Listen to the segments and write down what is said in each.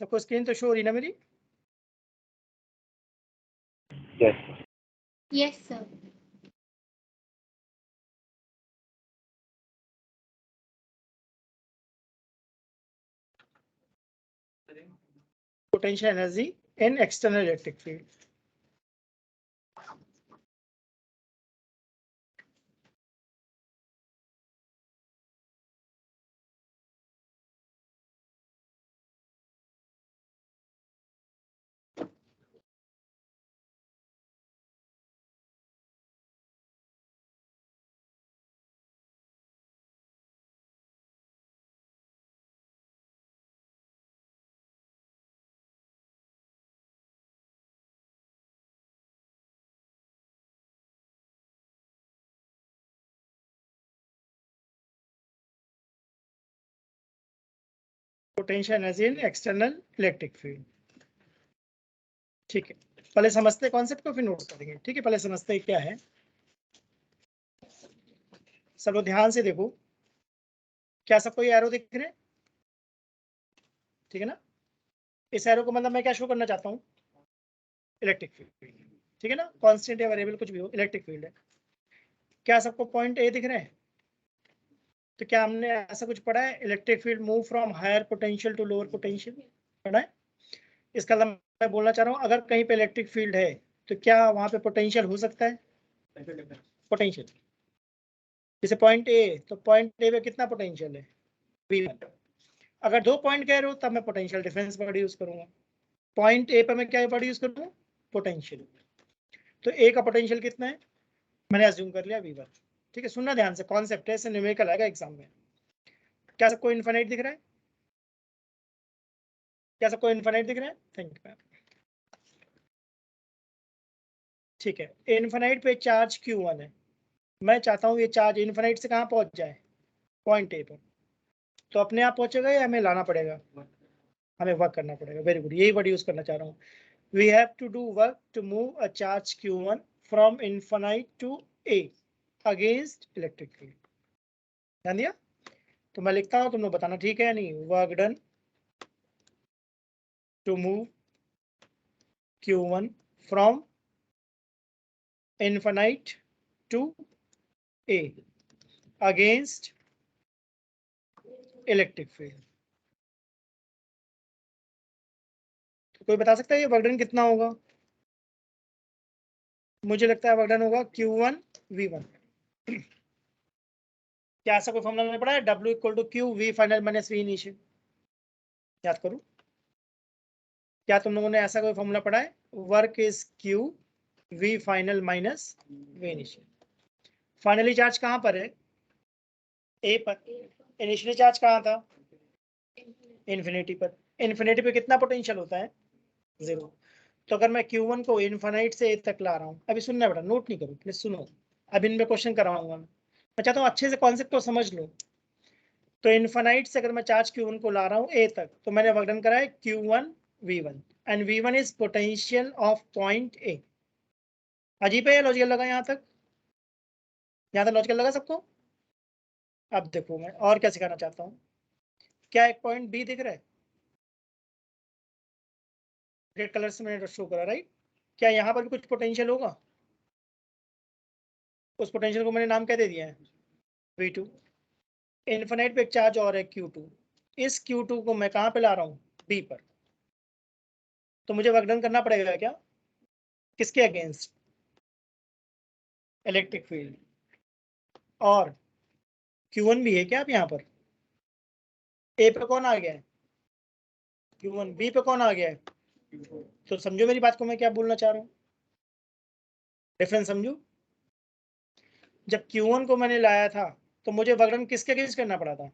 सबको स्क्रीन तो शो हो रही ना मेरी? Yes sir. Potential energy in external electric field. Potential energy in external electric field. ठीक है, पहले समझते कॉन्सेप्ट को फिर नोट करेंगे। ठीक है, पहले समझते हैं क्या है। सब लोग ध्यान से देखो, क्या सबको ये एरो दिख रहे हैं? ठीक है ना? इस एरो को मतलब मैं क्या शो करना चाहता हूँ? Electric field. ठीक है ना? कांस्टेंट या वेरिएबल कुछ भी हो, इलेक्ट्रिक फील्ड है। क्या सबको पॉइंट ए दिख रहे हैं? तो क्या हमने ऐसा कुछ पढ़ा है, electric field move from higher potential to lower potential? पढ़ा है? इसका मतलब मैं बोलना चाह रहा हूँ, अगर कहीं पे इलेक्ट्रिक फील्ड है तो क्या वहां पे पोटेंशियल हो सकता है? पोटेंशियल जैसे पॉइंट ए, तो पॉइंट ए पे कितना पोटेंशियल है? V1। अगर दो पॉइंट कह रहे हो तब मैं पोटेंशियल डिफरेंस वर्ड यूज करूंगा। पॉइंट ए पर मैं क्या वर्ड यूज करूंगा? पोटेंशियल। तो ए का पोटेंशियल कितना है? मैंने अज्यूम कर लिया V1। ठीक है, सुनना ध्यान से, कॉन्सेप्ट है, ऐसे न्यूमेरिकल आएगा एग्जाम में। क्या सबको इनफिनिट दिख रहा है? क्या सबको इनफिनिट दिख रहा है? Thank you. ठीक है, इनफिनिट पे चार्ज Q1 है। मैं चाहता हूँ ये चार्ज इनफिनिट से कहाँ पहुंच जाए? पॉइंट ए पर। तो अपने आप पहुंचेगा या हमें लाना पड़ेगा? हमें वर्क करना पड़ेगा। वेरी गुड, यही वर्ड यूज करना चाह रहा हूँ। We have to do work to move a charge Q1 from infinite to A against electric field. ध्यान दिया? तो मैं लिखता हूँ, तुम लोग बताना ठीक है या नहीं। Work done to move Q1 from infinite to A against electric field. कोई बता सकता है ये वर्क डन कितना होगा? मुझे लगता है वर्क डन होगा Q1 V1। क्या ऐसा कोई फॉर्मूला मैंने पढ़ा है? W equal to Q V final minus V initial. याद करो, क्या तुम लोगों ने ऐसा कोई फॉर्मूला पढ़ा है? Work is Q V final minus V initial. Finally charge कहाँ पर है? ए पर। इनिशियली चार्ज कहाँ था? इन्फिनिटी पर। इन्फिनिटी पे कितना पोटेंशियल होता है? 0। तो अगर मैं Q1 को इन्फिनिट से ए तक ला रहा हूँ, अभी सुनना बेटा, नोट नहीं करो प्लीज, सुनो। अब इनमें क्वेश्चन कराऊंगा मैं चाहता हूँ अच्छे से कॉन्सेप्ट को समझ लो। तो इन्फिनिट से अगर मैं चार्ज Q1 को ला रहा हूँ ए तक, तो मैंने वर्क डन करा है Q1 V1 and V1 is potential of point A. अजीब है, लॉजिकल लगा यहाँ तक? यहाँ तक लॉजिकल लगा सबको? अब देखो मैं और क्या सिखाना चाहता हूँ। क्या एक पॉइंट बी दिख रहा है? रेड कलर से मैंने शो करा, राइट? क्या यहाँ पर भी कुछ पोटेंशियल होगा? उस पोटेंशियल को मैंने नाम क्या दे दिया है? V2। इन्फिनिट पे एक चार्ज और है Q2। इस Q2 को मैं कहाँ पे ला रहा हूँ? B पर। तो मुझे वर्क डन करना पड़ेगा क्या? किसके अगेंस्ट? Electric field. और Q1 भी है क्या आप यहाँ पर? ए पे कौन आ गया है? Q1। बी पे कौन आ गया है? तो समझो मेरी बात को, मैं क्या बोलना चाह रहा हूँ, डिफरेंस समझो। जब Q1 को मैंने लाया था तो मुझे वर्क डन किसके अगेंस्ट करना पड़ा था?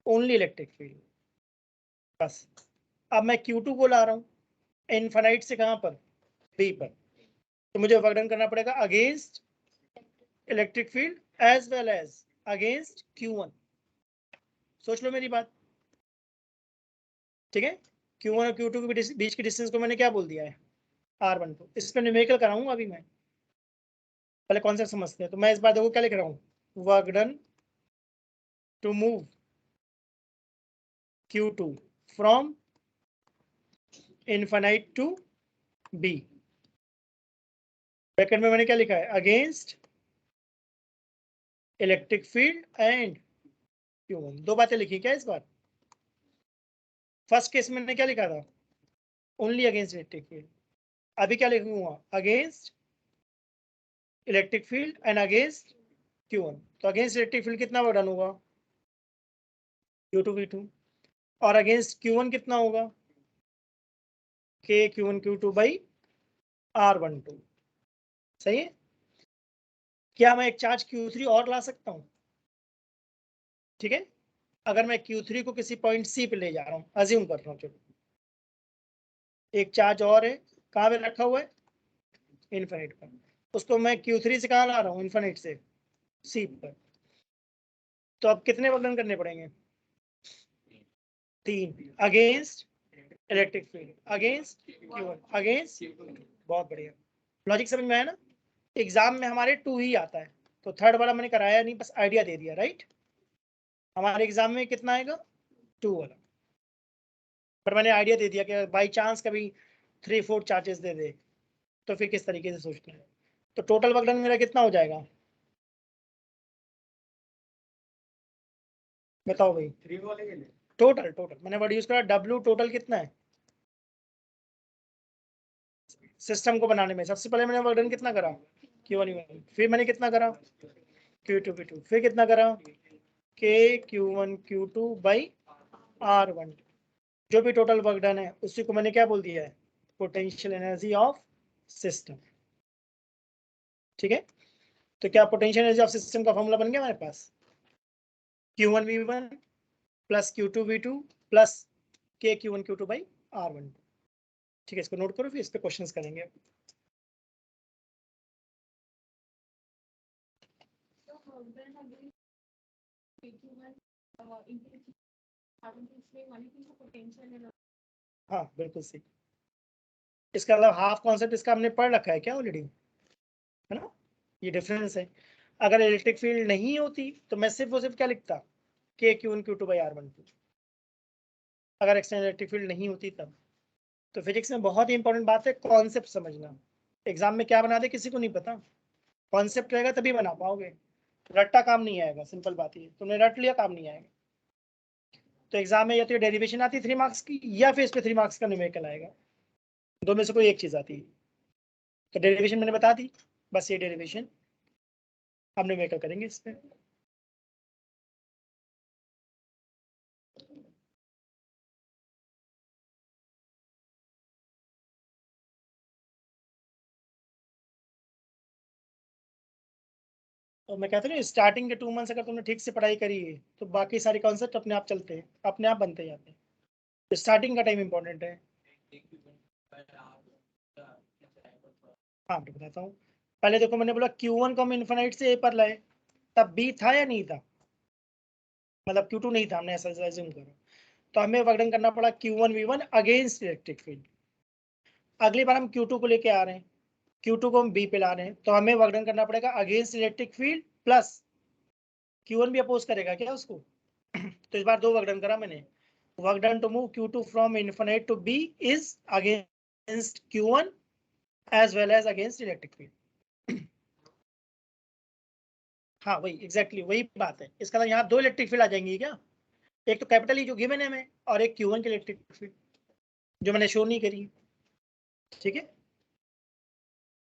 ओनली इलेक्ट्रिक फील्ड, बस। अब मैं Q2 को ला रहा हूँ इनफिनिट से, कहाँ पर? बी पर। तो मुझे वर्क डन करना पड़ेगा against electric field as well as against Q1। सोच लो मेरी बात, ठीक है? Q1 और Q2 के बीच की डिस्टेंस को मैंने क्या बोल दिया है? R12। इस पर न्यूमेरिकल कराऊंगा अभी मैं, पहले कॉन्सेप्ट समझते हैं। तो मैं इस बार देखो क्या लिख रहा हूँ, work done to move Q2 from infinite to B. Bracket में मैंने क्या लिखा है, against electric field and Q1। दो बातें लिखी क्या इस बार? फर्स्ट केस में मैंने क्या लिखा था, ओनली अगेंस्ट इलेक्ट्रिक फील्ड। अभी क्या लिखूंगा, against electric field and against Q1। तो अगेंस्ट इलेक्ट्रिक फील्ड कितना डन होगा, Q2 V2, और अगेंस्ट Q1 कितना होगा, K Q1 Q2 by R12। सही है। क्या मैं एक चार्ज Q3 और ला सकता हूं? ठीक है, अगर मैं Q3 को किसी पॉइंट C पे ले जा रहा हूं, अज्यूम कर रहा हूं, चलो एक चार्ज और है, कहां पे रखा हुआ है, इनफिनिट पर। उसको मैं Q3 से कहां ला रहा हूं, इनफिनिट से C पर। तो अब कितने वर्णन करने पड़ेंगे, 3, against electric field, against Q1, against. बहुत बढ़िया, लॉजिक समझ में आया ना। एग्जाम में हमारे 2 ही आता है, तो थर्ड वाला मैंने कराया नहीं, बस आइडिया दे दिया, राइट। हमारे एग्जाम में कितना आएगा, 2 वाला, पर मैंने आइडिया दे दिया कि बाई चांस कभी 3-4 चार्जेस दे दे तो फिर किस तरीके से सोचते हैं। तो टोटल वर्क डन मेरा कितना हो जाएगा, बताओ भाई। 3 वाले के लिए टोटल, मैंने वर्ड यूज करा W, टोटल कितना है सिस्टम को बनाने में। सबसे पहले मैंने वर्क डन कितना करा, Q1 U1, फिर मैंने कितना करा Q2 V2, फिर कितना करा K Q1 Q2 by R1। जो भी टोटल वर्क डन है उसी को मैंने क्या बोल दिया है, पोटेंशियल एनर्जी ऑफ सिस्टम। ठीक है, तो क्या पोटेंशियल एनर्जी ऑफ सिस्टम का फॉर्मूला बन गया हमारे पास, Q1 V1 plus Q2 V2 plus K Q1 Q2 by R1। ठीक है, इसको नोट करो, फिर इस पे क्वेश्चंस करेंगे। हाँ बिल्कुल सही। इसका मतलब हाफ कॉन्सेप्ट इसका हमने पढ़ रखा है क्या ऑलरेडी, है ना, ये डिफरेंस है। अगर इलेक्ट्रिक फील्ड नहीं होती तो मैं सिर्फ और सिर्फ क्या लिखता, K Q1 Q2 by R12। अगर एक्सटर्नल इलेक्ट्रिक फील्ड नहीं होती तब। तो फिजिक्स में बहुत ही इंपॉर्टेंट बात है कॉन्सेप्ट समझना। एग्जाम में क्या बना दे किसी को नहीं पता, कॉन्सेप्ट रहेगा तभी बना पाओगे। रट्टा काम नहीं आएगा, सिंपल बात है, तुमने रट लिया काम नहीं आएगा। तो एग्जाम में या तो डेरिवेशन आती है 3 मार्क्स की, या फिर इस पे 3 मार्क्स का न्यूमेरिकल आएगा, दो में से कोई एक चीज आती है। तो डेरिवेशन मैंने बता दी, बस ये डेरिवेशन हम न्यूमेरिकल करेंगे इस पे। तो मैं कहता हूँ स्टार्टिंग के 2 मंथ्स अगर तुमने ठीक से पढ़ाई करी है तो बाकी सारे कॉन्सेप्ट अपने आप चलते हैं, अपने आप बनते जाते हैं। तो स्टार्टिंग का टाइम इंपॉर्टेंट है। हाँ मैं बताता हूँ। पहले देखो मैंने बोला Q1 को हम इन्फिनाइट से A पर लाए, तब B था या नहीं था, मतलब Q2 नहीं था, हमने ऐसा एज्यूम करा। तो हमें वर्णन करना पड़ा Q1 V1 against electric field. अगली बार हम Q2 को लेके आ रहे हैं, Q2 को हम B पे ला रहे हैं, तो हमें वर्णन करना पड़ेगा against electric field plus Q1 भी अपोज करेगा क्या उसको। तो इस बार 2 वर्क डन करा मैंने। Work done to move Q2 from infinite to B is against Q1 as well as against electric field. हाँ वही एग्जैक्टली वही बात है। इसका मतलब यहाँ 2 इलेक्ट्रिक फील्ड आ जाएंगी क्या, एक तो कैपिटल ई जो गिवन है हमें, और एक Q1 की इलेक्ट्रिक फील्ड जो मैंने शो नहीं करी। ठीक है,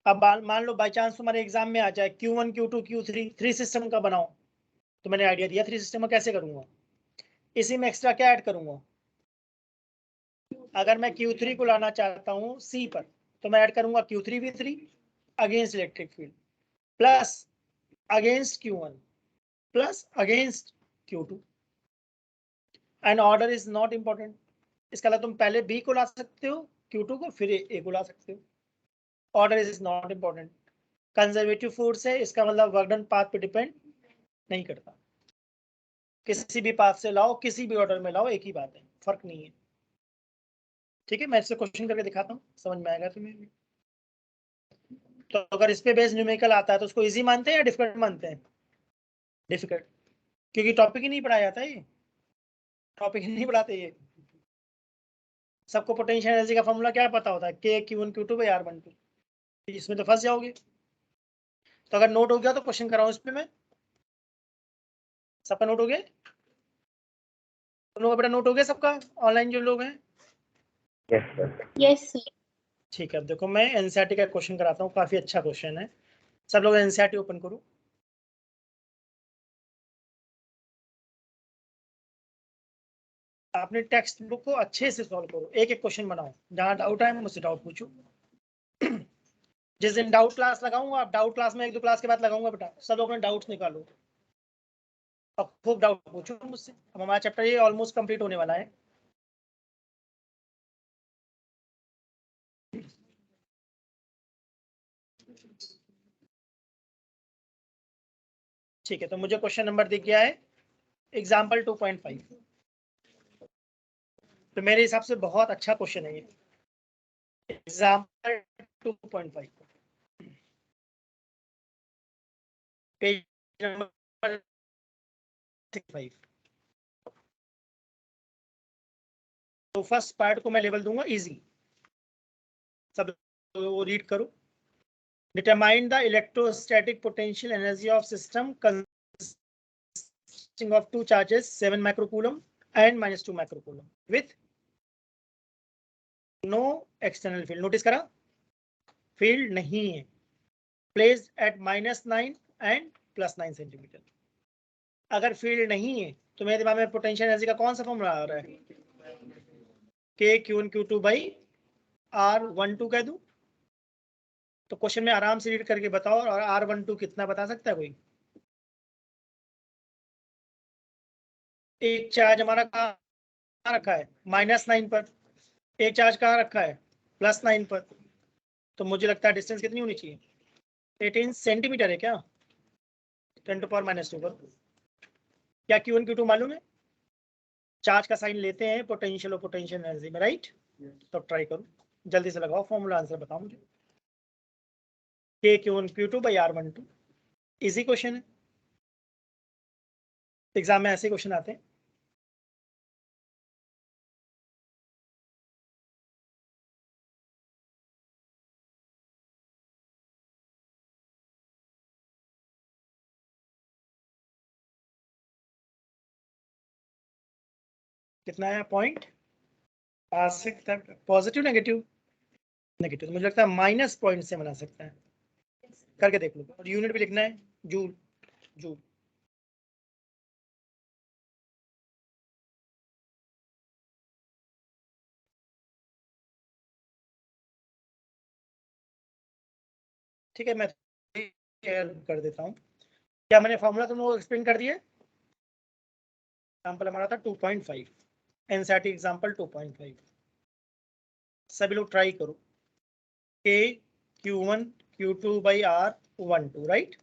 अब मान लो बाई चांस तुम्हारे एग्जाम में आ जाए Q1 Q2 Q3 3 सिस्टम का बनाओ, तो मैंने आइडिया दिया 3 सिस्टम का कैसे करूंगा। इसी में एक्स्ट्रा क्या ऐड करूंगा, अगर मैं Q3 को लाना चाहता हूँ C पर, तो मैं ऐड करूंगा Q3 V3 against electric field plus against Q1 plus against Q2। And order is not important. इसका मतलब तुम पहले B को ला सकते हो Q2 को, फिर A को ला सकते हो। Order is not important. Conservative force है, इसका मतलब वर्क डन पाथ पे डिपेंड नहीं करता। किसी भी पाथ से लाओ, किसी भी ऑर्डर में लाओ, एक ही बात है, फर्क नहीं है। ठीक है, मैं इससे क्वेश्चन करके दिखाता हूँ, समझ में आएगा तुम्हें भी। तो अगर इस पे बेस न्यूमेरिकल आता है तो उसको इजी मानते हैं या डिफिकल्ट मानते हैं, डिफिकल्ट, क्योंकि टॉपिक ही नहीं पढ़ाया जाता, ये टॉपिक ही नहीं पढ़ाते ये। सबको पोटेंशियल एनर्जी का फॉर्मूला क्या पता होता है, के Q1 Q2 बाई R12। इसमें तो फंस जाओगे। तो अगर नोट हो गया तो क्वेश्चन कराऊं इस पे मैं, सबका नोट हो गया, तुम लोगों का बेटा नोट हो गया सबका, ऑनलाइन जो लोग हैं? Yes sir. ठीक है, अब देखो मैं एनसीईआरटी का क्वेश्चन कराता हूँ, काफी अच्छा क्वेश्चन है। सब लोग एनसीईआरटी ओपन करो। आपने टेक्स्ट बुक को अच्छे से सॉल्व करो, एक एक क्वेश्चन बनाओ, जहाँ डाउट है मुझसे डाउट पूछो। जिस दिन डाउट क्लास लगाऊंगा, आप डाउट क्लास में 1-2 क्लास के बाद लगाऊंगा बेटा, सब लोग अपने डाउट्स निकालो और खूब डाउट पूछो मुझसे। अब हमारा चैप्टर ये ऑलमोस्ट कंप्लीट होने वाला है। ठीक है, तो मुझे क्वेश्चन नंबर दिख गया है, एग्जाम्पल 2.5। तो मेरे हिसाब से बहुत अच्छा क्वेश्चन है ये, एग्जाम्पल 2.5, पेज नंबर 65। तो फर्स्ट पार्ट को मैं लेवल दूंगा इजी, सब वो रीड करो। Determine the electrostatic potential energy of system consisting of two charges 7 microcoulomb and -2 microcoulomb with no external field। Notice करा, फील्ड नहीं है, प्लेस्ड एट -9 एंड +9 सेंटीमीटर। अगर फील्ड नहीं है तो मेरे दिमाग में पोटेंशियल एनर्जी का कौन सा फॉर्मूला आ रहा है, के Q1 Q2 बाई R12 कह दूं? तो क्वेश्चन में आराम से रीड करके बताओ, और R12 कितना बता सकता है कोई? एक चार्ज हमारा कहाँ रखा है, -9 पर, एक चार्ज कहाँ रखा है, +9 पर। तो मुझे लगता है डिस्टेंस कितनी होनी चाहिए, 18 सेंटीमीटर है क्या, 10⁻² पर। क्या Q1 Q2 मालूम है? चार्ज का साइन लेते हैं पोटेंशियल और पोटेंशियल एनर्जी में, राइट? तो ट्राई करो, जल्दी से लगाओ फॉर्मूला, आंसर बताओ मुझे। के Q1 Q2 by R12, easy question है, एग्जाम में ऐसे क्वेश्चन आते हैं। कितना आया पॉइंट, आ सकता है पॉजिटिव नेगेटिव? नेगेटिव, तो मुझे लगता है -0.7 से बना सकता है, करके देख लो। और यूनिट भी लिखना है, जूल, जूल। ठीक है, मैं कर देता हूँ। क्या मैंने फॉर्मूला तुम लोग एक्सप्लेन कर दिया? एग्जाम्पल हमारा था 2.5, एनसीईआरटी एग्जाम्पल 2.5। सभी लोग ट्राई करो, के Q1 Q2 by R12, right?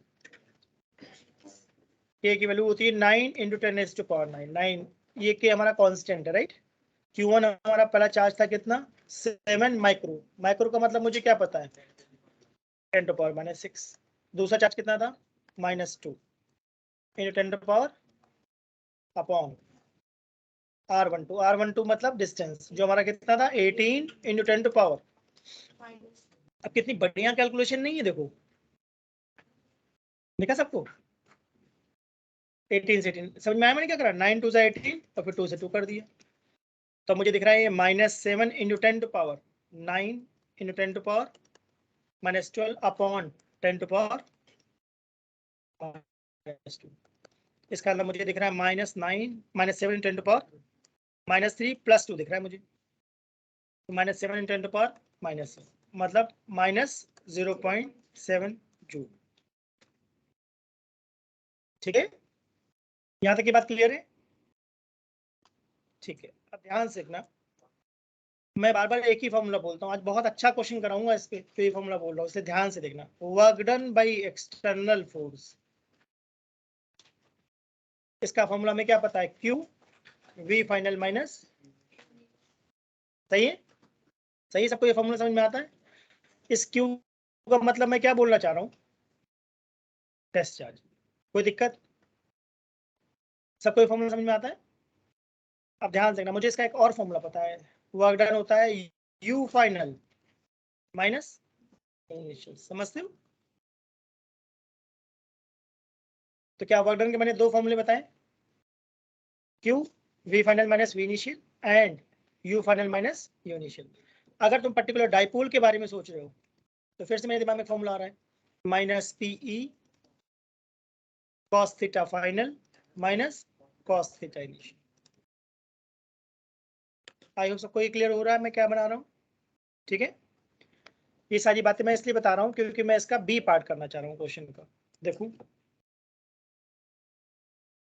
के की वैल्यू होती है 9 × 10⁻⁹ 9, ये के हमारा कांस्टेंट है, राइट? Q1 हमारा पहला चार्ज था कितना, 7 माइक्रो, माइक्रो का मतलब मुझे क्या पता है, 10⁻⁻6। दूसरा चार्ज कितना था, -2 × 10⁻, अपॉन R12 मतलब डिस्टेंस, जो हमारा कितना था, 18 × 10⁻। अब कितनी बढ़िया कैलकुलेशन नहीं है, देखो देखा सबको, 18 से 18 समझ में आया? मैंने क्या करा, 9 2 से 18 और फिर 2 से 2 कर दिया। तो मुझे दिख रहा है ये -7 × 10⁻, 9 × 10⁻, -12 अपॉन 10⁻²। इसका मतलब मुझे दिख रहा है -9 -7 × 10⁻, -3 +2 दिख रहा है मुझे, तो -7 × 10⁻, मतलब -0.7 जूल। ठीक है, यहाँ तक की बात क्लियर है? ठीक है, अब ध्यान से देखना, मैं बार बार एक ही फॉर्मूला बोलता हूँ, आज बहुत अच्छा क्वेश्चन कराऊंगा इस पे, तो ये फॉर्मूला बोल रहा हूँ, इसलिए ध्यान से देखना। Work done by external force, इसका फॉर्मूला में क्या पता है, Q V फाइनल माइनस, सही है? सही है सबको, ये फॉर्मूला समझ में आता है? इस Q का मतलब मैं क्या बोलना चाह रहा हूँ, टेस्ट चार्ज। कोई दिक्कत? सबको ये फॉर्मूला समझ में आता है? अब ध्यान से देखना, मुझे इसका एक और फॉर्मूला पता है, वर्क डन होता है यू फाइनल माइनस इनिशियल, समझते हो? तो क्या वर्क डन के मैंने दो फॉर्मूले बताए, Q V final minus V initial and U final minus U initial. अगर तुम पर्टिकुलर डाइपोल के बारे में सोच रहे हो तो फिर से मेरे दिमाग में फॉर्मूला आ रहा है minus PE cos theta final minus cos theta initial. I hope सबको ये क्लियर हो रहा है मैं क्या बना रहा हूँ? ठीक है, ये सारी बातें मैं इसलिए बता रहा हूँ क्योंकि मैं इसका बी पार्ट करना चाह रहा हूँ क्वेश्चन का। देखो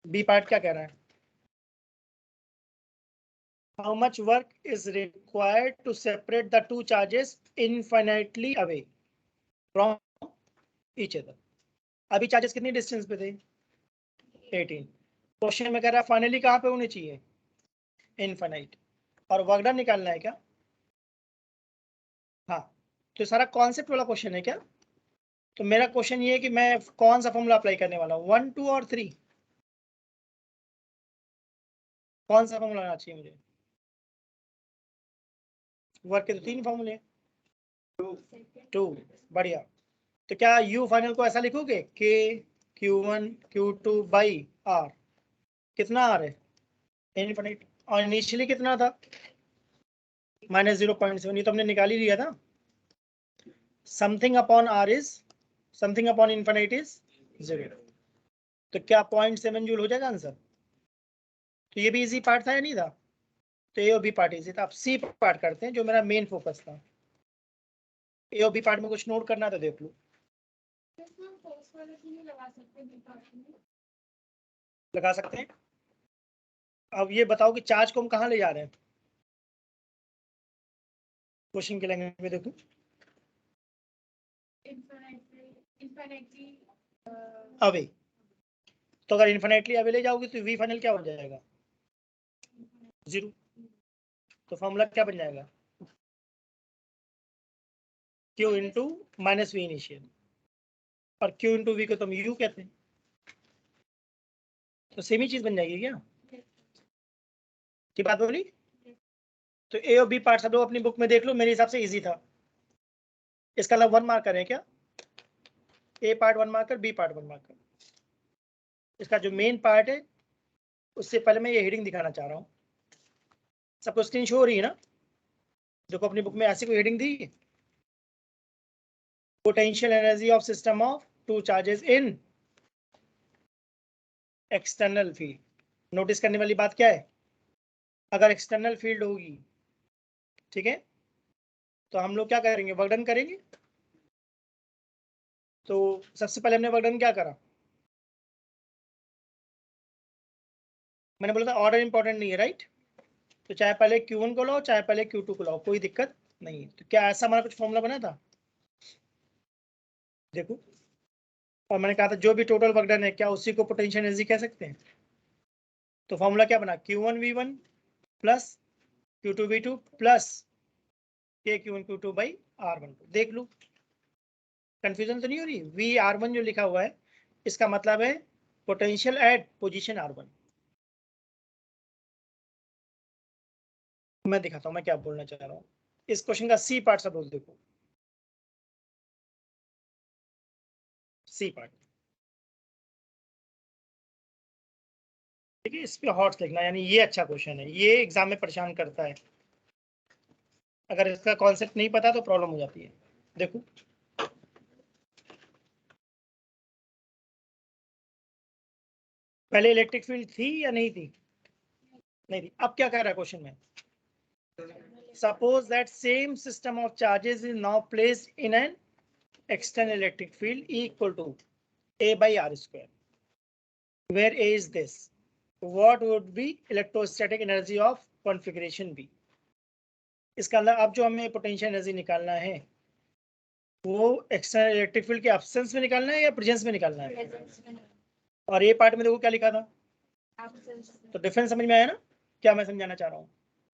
बी पार्ट क्या कह रहा है, how much work is required to separate the two charges infinitely away from each other. अभी चार्जेस कितनी डिस्टेंस पे थे? 18। क्वेश्चन में कह रहा है फाइनली कहाँ पे होने चाहिए? इनफाइनाइट। और वर्क डन निकालना है क्या? हाँ, तो सारा कॉन्सेप्ट वाला क्वेश्चन है क्या? तो मेरा क्वेश्चन ये है कि मैं कौन सा फॉर्मूला अप्लाई करने वाला हूँ, 1 2 और 3? कौन सा फॉर्मूला आना चाहिए मुझे? वर्क के तो 3 फॉर्मूले, 2, बढ़िया। तो क्या यू फाइनल को ऐसा लिखोगे के Q1 Q2 बाई आर, कितना आर है? इनफिनिट। और इनिशियली कितना था? माइनस 0.7, ये तो हमने निकाल ही लिया था। Something upon R is something upon infinite is 0। तो क्या 0.7 जूल हो जाएगा आंसर? तो ये भी इजी पार्ट था या नहीं था? तो ए और बी पार्ट इजी था। अब सी पार्ट करते हैं जो मेरा मेन फोकस था। ए और बी पार्ट में कुछ नोट करना तो देख लो। लगा सकते हैं। अब ये बताओ कि चार्ज को हम कहाँ ले जा रहे हैं? क्वेश्चन की लैंग्वेज में देखो, अवे। तो अगर इन्फिनेटली अवे ले जाओगे तो वी फाइनल क्या हो जाएगा? 0। तो फॉर्मूला क्या बन जाएगा? Q into minus V initial, और Q इंटू वी को तुम U कहते हैं, तो सेम ही चीज बन जाएगी क्या? की बात बोली? तो ए और बी पार्ट सब लोग अपनी बुक में देख लो, मेरे हिसाब से इजी था। इसका मतलब 1 मार्कर है क्या? A part 1 marker, B part 1 marker. इसका जो मेन पार्ट है उससे पहले मैं ये हेडिंग दिखाना चाह रहा हूँ। सबको स्क्रीन शो हो रही है ना? देखो अपनी बुक में ऐसी कोई heading the, potential energy of system of two charges in external field. Notice करने वाली बात क्या है, अगर एक्सटर्नल फील्ड होगी, ठीक है, तो हम लोग क्या करेंगे? वर्क डन करेंगे। तो सबसे पहले हमने वर्क डन क्या करा? मैंने बोला था ऑर्डर इंपॉर्टेंट नहीं है, राइट? तो चाहे पहले Q1 को लाओ चाहे पहले Q2 को लाओ, कोई दिक्कत नहीं है। तो क्या ऐसा हमारा कुछ फॉर्मूला बना था? देखो, और मैंने कहा था जो भी टोटल वर्क डन है क्या उसी को पोटेंशियल एनर्जी कह सकते हैं? तो फॉर्मूला क्या बना? Q1 V1 plus Q2 V2 plus K Q1 Q2 by R1। देख लो, कंफ्यूजन तो नहीं हो रही? VR1 जो लिखा हुआ है इसका मतलब है पोटेंशियल एट पोजीशन R1। मैं दिखाता हूँ मैं क्या बोलना चाह रहा हूँ। इस क्वेश्चन का सी पार्ट सब लोग देखो, सी पार्ट, ठीक है? इस पे हॉट्स लिखना, यानी ये अच्छा क्वेश्चन है, ये एग्जाम में परेशान करता है। अगर इसका कॉन्सेप्ट नहीं पता तो प्रॉब्लम हो जाती है। देखो पहले इलेक्ट्रिक फील्ड थी या नहीं थी? नहीं थी। अब क्या कह रहा है क्वेश्चन में? Suppose that same system of charges is now placed in an external electric field equal to A by R square, where A is this. What would be electrostatic energy of configuration B? इसका मतलब अब जो हमें potential energy निकालना है वो external electric field के absence में निकालना है या प्रेजेंस में निकालना है? और ये पार्ट में देखो क्या लिखा था, तो डिफरेंस समझ में आया ना क्या मैं समझाना चाह रहा हूँ?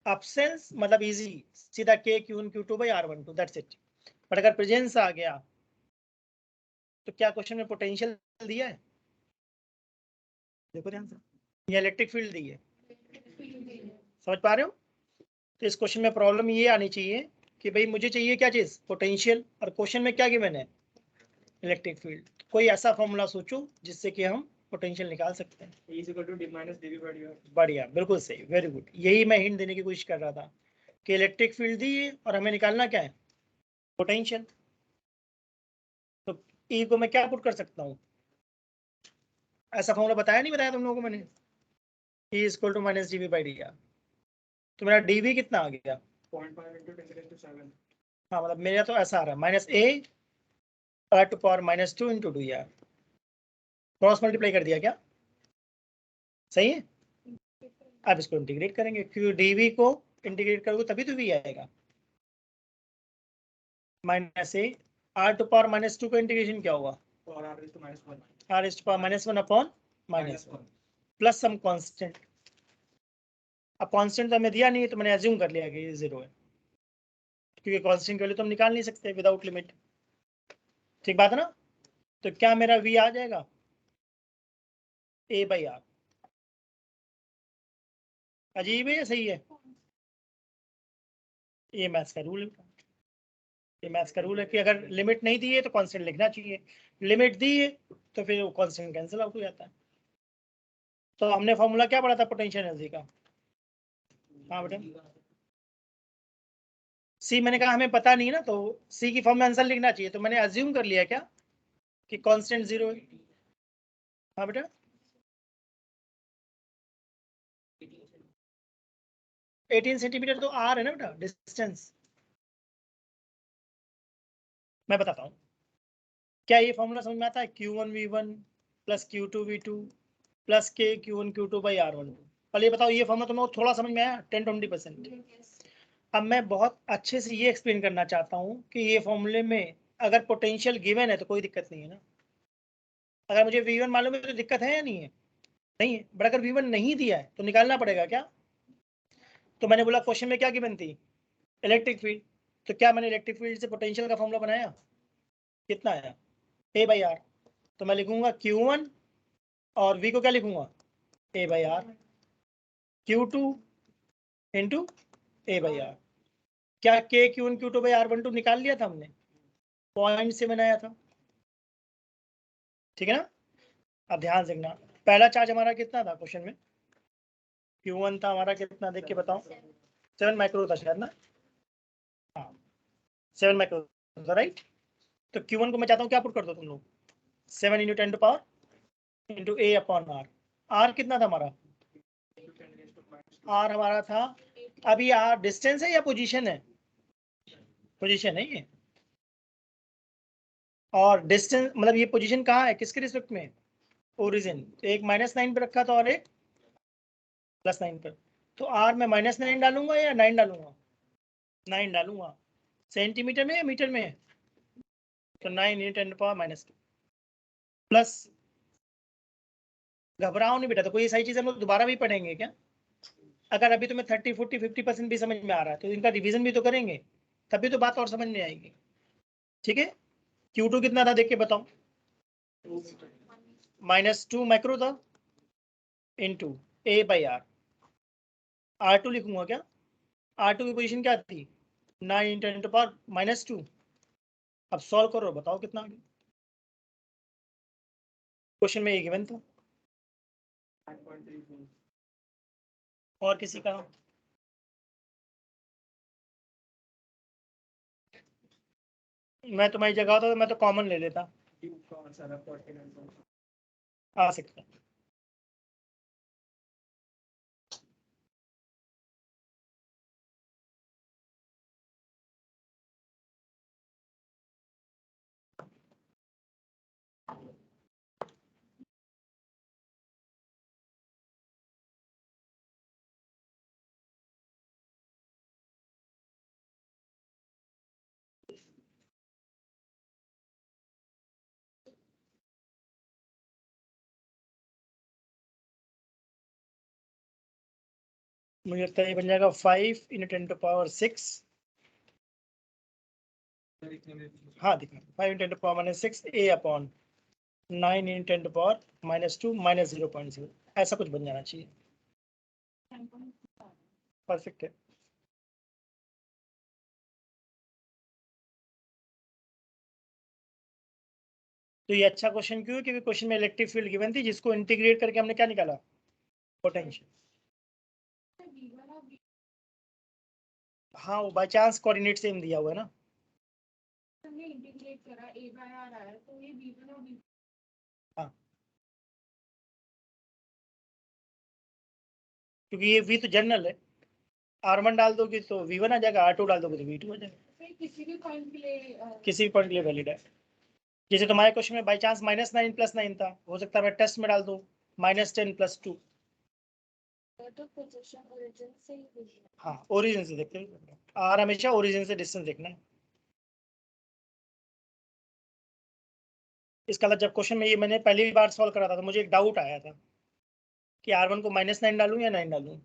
एब्सेंस मतलब इजी, सीधा K Q1 Q2 by R12, that's it. But अगर प्रेजेंस आ गया तो क्या क्वेश्चन में पोटेंशियल दिया है? देखो ध्यान से, ये इलेक्ट्रिक फील्ड दी है, समझ पा रहे हो? तो इस क्वेश्चन में प्रॉब्लम ये आनी चाहिए कि भाई मुझे चाहिए क्या चीज, पोटेंशियल, और क्वेश्चन में क्या गिवन है, इलेक्ट्रिक फील्ड। कोई ऐसा फॉर्मूला सोचो जिससे कि हम पोटेंशियल निकाल सकते हैं। बढ़िया, बिल्कुल सही, वेरी गुड। यही मैं हिंट देने की कोशिश कर रहा था कि इलेक्ट्रिक फील्ड दी है और हमें निकालना क्या है, पोटेंशियल। तो ई को मैं क्या पुट कर सकता हूँ, ऐसा फॉर्मूला बताया नहीं, बताया तुम लोगों को मैंने, E is equal to minus D V by D R. तो मेरा डी वी कितना आ गया, 0.5 into 10 raised to 7. हाँ मतलब मेरा तो ऐसा आ रहा है minus A to power minus 2 into D R. Cross multiply कर दिया क्या, सही है। अब इसको इंटीग्रेट करेंगे, क्योंकि डीवी को इंटीग्रेट करोगे तभी तो वी आएगा। Minus A R to power minus 2 का इंटीग्रेशन क्या होगा, और r raised to -1. R is to power minus 1 upon minus 1 plus some constant. अब कांस्टेंट तो हमें दिया नहीं है तो मैंने अज्यूम कर लिया कि ये 0 है, क्योंकि कांस्टेंट की वैल्यू तो हम निकाल नहीं सकते विदाउट लिमिट। ठीक बात है ना। तो क्या मेरा वी आ जाएगा, ए बाई आर। अजीब है या सही है, ये मैथ्स का रूल है। ये मैथ्स का रूल है कि अगर लिमिट नहीं दी है तो कांस्टेंट लिखना चाहिए, लिमिट दी है तो फिर वो कांस्टेंट कैंसिल आउट हो जाता है। तो हमने फॉर्मूला क्या पढ़ा था पोटेंशियल एनर्जी का, हाँ बेटा सी, मैंने कहा हमें पता नहीं ना, तो सी की फॉर्म में आंसर लिखना चाहिए, तो मैंने अज्यूम कर लिया क्या कि कांस्टेंट 0 है। हाँ बेटा 18 सेंटीमीटर तो आर है ना बेटा, डिस्टेंस। मैं बताता हूँ, क्या ये फॉर्मूला समझ में आता है, Q1V1 प्लस Q2V2 प्लस के Q1 Q2 बाई R1। पहले ये बताओ ये फॉर्मूला तुम्हें थोड़ा समझ में आया, 10-20%। अब मैं बहुत अच्छे से ये एक्सप्लेन करना चाहता हूँ कि ये फॉर्मूले में अगर पोटेंशियल गिवन है तो कोई दिक्कत नहीं है ना। अगर मुझे V1 मालूम है तो दिक्कत है या नहीं है, नहीं है। बट अगर V1 नहीं दिया है तो निकालना पड़ेगा क्या। तो मैंने बोला क्वेश्चन में क्या गिवन थी, इलेक्ट्रिक फील्ड। तो क्या मैंने इलेक्ट्रिक फील्ड से पोटेंशियल का फॉर्मूला बनाया, कितना आया, ए बाई आर। तो मैं लिखूंगा Q1 और V को क्या लिखूंगा, A by R, Q2 into A by R. क्या के Q1 Q2 बाई R12 निकाल लिया था हमने, पॉइंट से बनाया था, ठीक है ना। अब ध्यान से देखना, पहला चार्ज हमारा कितना था क्वेश्चन में, Q1 था हमारा कितना, देख के बताओ, 7 माइक्रो था शायद ना, हाँ 7 माइक्रो था, राइट। तो Q1 को मैं चाहता हूँ क्या पुट कर दो तुम लोग, 7 into 10 to power into A upon R. R कितना था हमारा, आर हमारा था, अभी आर डिस्टेंस है या पोजीशन है, पोजीशन है ये। और डिस्टेंस मतलब ये पोजीशन कहाँ है, किसके रिस्पेक्ट में, ओरिजिन। तो एक -9 पे रखा था और एक +9 पर। तो आर में -9 डालूंगा या 9 डालूंगा, 9 डालूंगा। सेंटीमीटर में या मीटर में, तो 9 × 10⁻²। प्लस, घबराओ नहीं बेटा, तो कोई ये सारी चीज़ हम लोग दोबारा भी पढ़ेंगे क्या। अगर अभी तुम्हें 30, 40, 50% भी समझ में आ रहा है तो इनका रिवीजन भी तो करेंगे, तभी तो बात और समझ में आएगी। ठीक है, Q2 कितना था देख के बताओ, -2 माइक्रो था into A by are. R2 लिखूंगा क्या, R2 की पोजीशन क्या थी, 9 × 10⁻²। अब सॉल्व करो बताओ कितना आ गया, क्वेश्चन में ये गिवन था। 5.34. और किसी का, मैं तुम्हारी जगह होता तो मैं तो कॉमन ले लेता, Q का आंसर है 49. आ सकता है। मुझे लगता है ये बन जाएगा 5 × 10⁻6। हाँ दिखा, 5 × 10⁻6 ए अपॉन 9 × 10⁻² -0.0, ऐसा कुछ बन जाना चाहिए। परफेक्ट है। तो ये अच्छा क्वेश्चन क्यों है? क्योंकि क्वेश्चन में इलेक्ट्रिक फील्ड गिवन थी जिसको इंटीग्रेट करके हमने क्या निकाला? पोटेंशियल। हाँ, वो बाय चांस कोऑर्डिनेट सेम दिया हुआ है ना। हमने इंटीग्रेट करा a बाय r आया तो ये v1 और v2 हाँ, क्योंकि ये v तो जनरल है, r1 डाल दोगे तो v1 आ जाएगा, r2 डाल दोगे तो v2 आ जाएगा। फिर किसी भी पॉइंट के लिए किसी भी पॉइंट के लिए वैलिड है। जैसे तुम्हारे क्वेश्चन में बाई चांस -9 + 9 था, हो सकता है मैं टेस्ट में डाल दूं -10 + 2। तो पोजीशन ओरिजिन से ही हुई है। हाँ, ओरिजिन से देखते हैं, आर हमेशा ओरिजिन से डिस्टेंस देखना है। इसका मतलब जब क्वेश्चन में ये मैंने पहली बार सॉल्व करा था तो मुझे एक डाउट आया था कि r1 को -9 डालूं या 9 डालूं।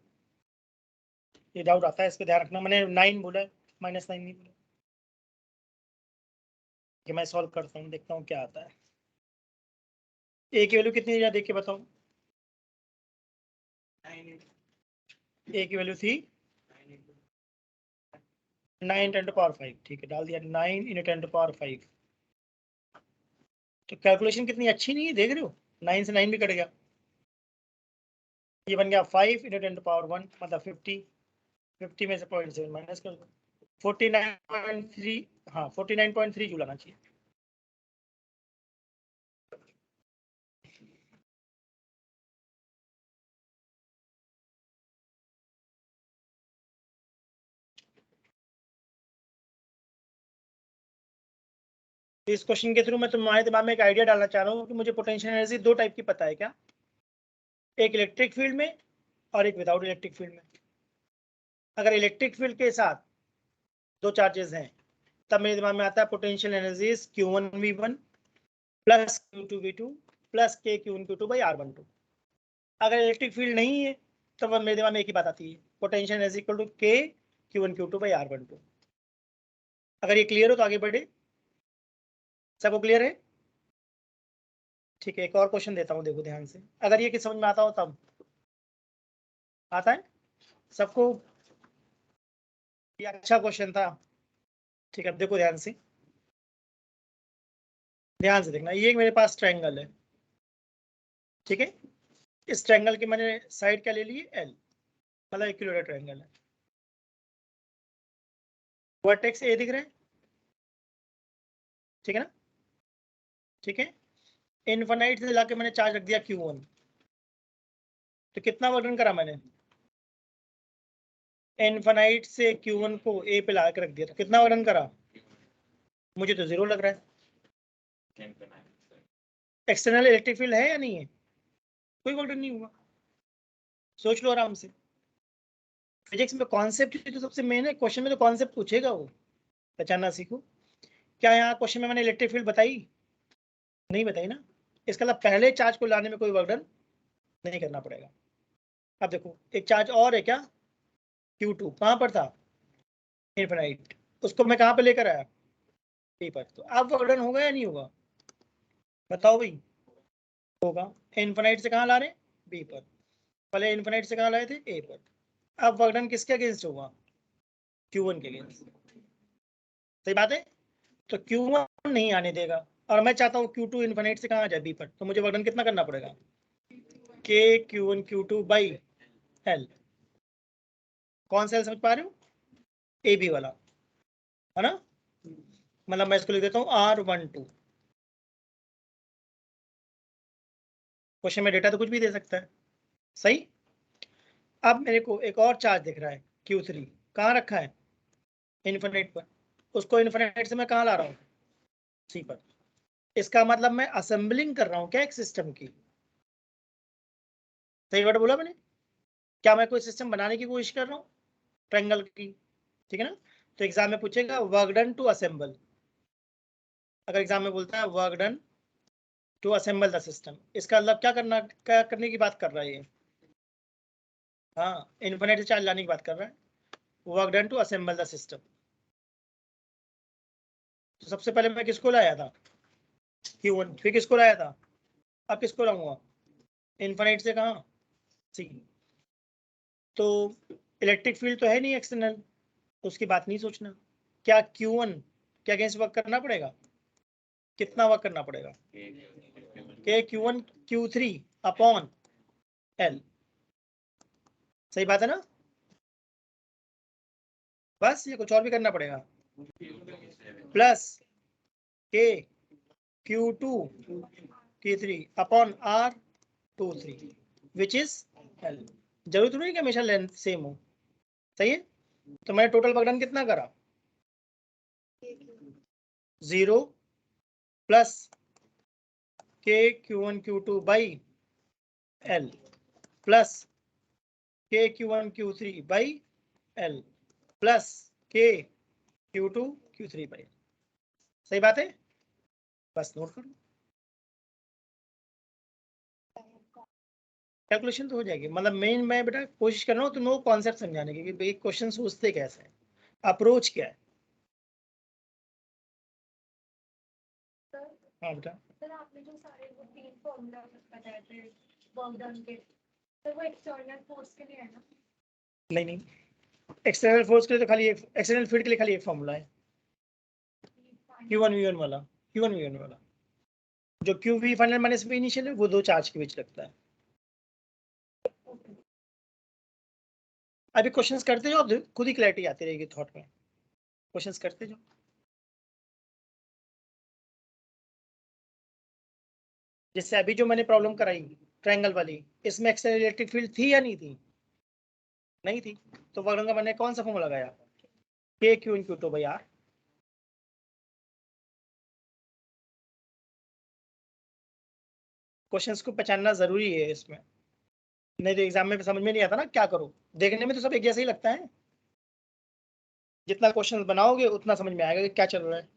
ये डाउट आता है, इस पे ध्यान रखना। मैंने 9 बोला, -9 नहीं बोला। कि मैं सॉल्व करता हूँ, देखता हूँ क्या आता है। ए की वैल्यू कितनी है देख के बताओ। 9 ए की वैल्यू थी 9 × 10⁵, ठीक है, डाल दिया 9 × 10⁵। तो कैलकुलेशन कितनी अच्छी नहीं है, देख रहे हो, 9 से 9 भी कट गया। ये बन गया 5 × 10⁻1 मतलब 50। 50 में से 0.7 माइनस कर दो, 49.3। हाँ, 49.3 जूल आना चाहिए। तो इस क्वेश्चन के थ्रू मैं तुम्हारे दिमाग में एक आइडिया डालना चाह रहा हूँ कि मुझे पोटेंशियल एनर्जी दो टाइप की पता है क्या? एक इलेक्ट्रिक फील्ड में और एक विदाउट इलेक्ट्रिक फील्ड में। अगर इलेक्ट्रिक फील्ड के साथ दो चार्जेस हैं तब मेरे दिमाग में आता है potential energy Q1 V1 plus Q2 V2 plus K Q1 Q2 by R12। अगर इलेक्ट्रिक फील्ड नहीं है तो मेरे दिमाग में एक ही बात आती है, potential energy equal to K Q1 Q2 by R12। अगर ये क्लियर हो तो आगे बढ़े। सबको क्लियर है? ठीक है, एक और क्वेश्चन देता हूँ, देखो ध्यान से, अगर ये किस समझ में आता हो तब। आता है सबको? ये अच्छा क्वेश्चन था। ठीक है, अब देखो ध्यान से, ध्यान से देखना। ये मेरे पास ट्रायंगल है, ठीक है। इस ट्रायंगल की मैंने साइड क्या ले ली? L, मतलब इक्विलेटरल ट्रायंगल है। वर्टेक्स ए दिख रहा है, ठीक है ना? ठीक है, इनफाइनाइट से लाके मैंने चार्ज रख दिया Q1। तो कितना वर्डन करा मैंने? इनफाइनाइट से Q1 को ए पे ला के रख दिया, तो कितना वर्डन करा? मुझे तो 0 लग रहा है। एक्सटर्नल इलेक्ट्रिक फील्ड है या नहीं है? कोई वर्डन नहीं हुआ। सोच लो आराम से। फिजिक्स में कॉन्सेप्ट तो सबसे मेन है, क्वेश्चन में तो कॉन्सेप्ट पूछेगा वो, पहचानना सीखो। क्या यहाँ क्वेश्चन में मैंने इलेक्ट्रिक फील्ड बताई? नहीं बताई ना। इसका मतलब पहले चार्ज को लाने में कोई वर्डन नहीं करना पड़ेगा। अब देखो, एक चार्ज और है क्या? Q2 कहाँ पर था? इनफिनाइट। उसको मैं कहाँ पे लेकर आया? P पर। तो अब वर्डन होगा या नहीं होगा? बताओ भाई। होगा। इनफिनाइट से कहाँ ला रहे? B पर। पहले इनफिनाइट से कहाँ लाए थे? A पर। अब वर्डन किसके अगेंस्ट होगा? Q1 के अगेंस्ट। सही बात है। तो Q1 नहीं आने देगा और मैं चाहता हूँ Q2 इनफिनाइट से कहाँ आ जाए? B पर। तो मुझे वर्डन कितना करना पड़ेगा? K Q1 Q2 by L। कौन सा L समझ पा रहे हो? AB वाला, है ना? मतलब मैं इसको लिख देता हूँ R12। क्वेश्चन में डेटा तो कुछ भी दे सकता है, सही। अब मेरे को एक और चार्ज दिख रहा है Q3, कहाँ रखा है? इनफिनिट पर। उसको इनफिनिट से मैं कहाँ ला रहा हूँ? C पर। इसका मतलब मैं असेंबलिंग कर रहा हूँ क्या एक सिस्टम की? सही वर्ड बोला मैंने? क्या मैं कोई सिस्टम बनाने की कोशिश कर रहा हूँ ट्रायंगल की? ठीक है ना? तो एग्जाम में पूछेगा वर्क डन टू असेंबल। अगर एग्जाम में बोलता है work done to assemble the system, इसका मतलब क्या करने की बात कर रहा है ये? हाँ, इनफिनिट से चार्ज लाने की बात कर रहा है। Work done to assemble the system. तो सबसे पहले मैं किसको लाया था? Q1। फिर किसको लाया था? अब किसको लाऊंगा? इनफिनिट से कहाँ? C। तो इलेक्ट्रिक फील्ड तो है नहीं एक्सटर्नल, तो उसकी बात नहीं सोचना। क्या Q1 के अगेंस्ट वर्क करना पड़ेगा? कितना वर्क करना पड़ेगा? K Q1 Q3 upon L। सही बात है ना? बस ये कुछ और भी करना पड़ेगा? Plus K Q2 Q3 upon R23 which is L। जरूरी तो नहीं कि हमेशा लेंथ सेम हो, सही है? तो मैंने टोटल वर्क डन कितना करा? 0 plus K Q1 Q2 by L plus K Q1 Q3 by L plus K Q2 Q3 by. सही बात है? बस नोट करो, कैलकुलेशन तो हो जाएगी। मतलब मेन मैं बेटा कोशिश कर रहा हूँ तुम लोग कॉन्सेप्ट समझाने की कि भाई क्वेश्चन सोचते कैसे हैं, अप्रोच क्या है। हाँ बेटा। सर आपने जो सारे वो 3 फॉर्मूला बताए थे वर्क डन के, तो वो एक्सटर्नल फोर्स के लिए है ना? नहीं, एक्सटर्नल फोर्स के लिए तो खाली एक, एक्सटर्नल फील्ड के लिए खाली एक फॉर्मूला है, Q1 V1 वाला, Q1 V1 वाला। जो QV final minus V initial है वो दो चार्ज के बीच लगता है। अभी क्वेश्चंस करते जाओ, खुद ही क्लैरिटी आती रहेगी थॉट में। क्वेश्चंस करते जाओ। जैसे अभी जो मैंने प्रॉब्लम कराई ट्रायंगल वाली, इसमें एक्सटर्नल इलेक्ट्रिक फील्ड थी या नहीं थी? नहीं थी। तो वर्क डन का मैंने कौन सा फॉर्मूला लगाया? K Q Q2 by R। Questions को पहचानना जरूरी है इसमें, नहीं तो एग्जाम में समझ में नहीं आता ना क्या करो। देखने में तो सब एक जैसा ही लगता है, जितना क्वेश्चन बनाओगे उतना समझ में आएगा कि क्या चल रहा है।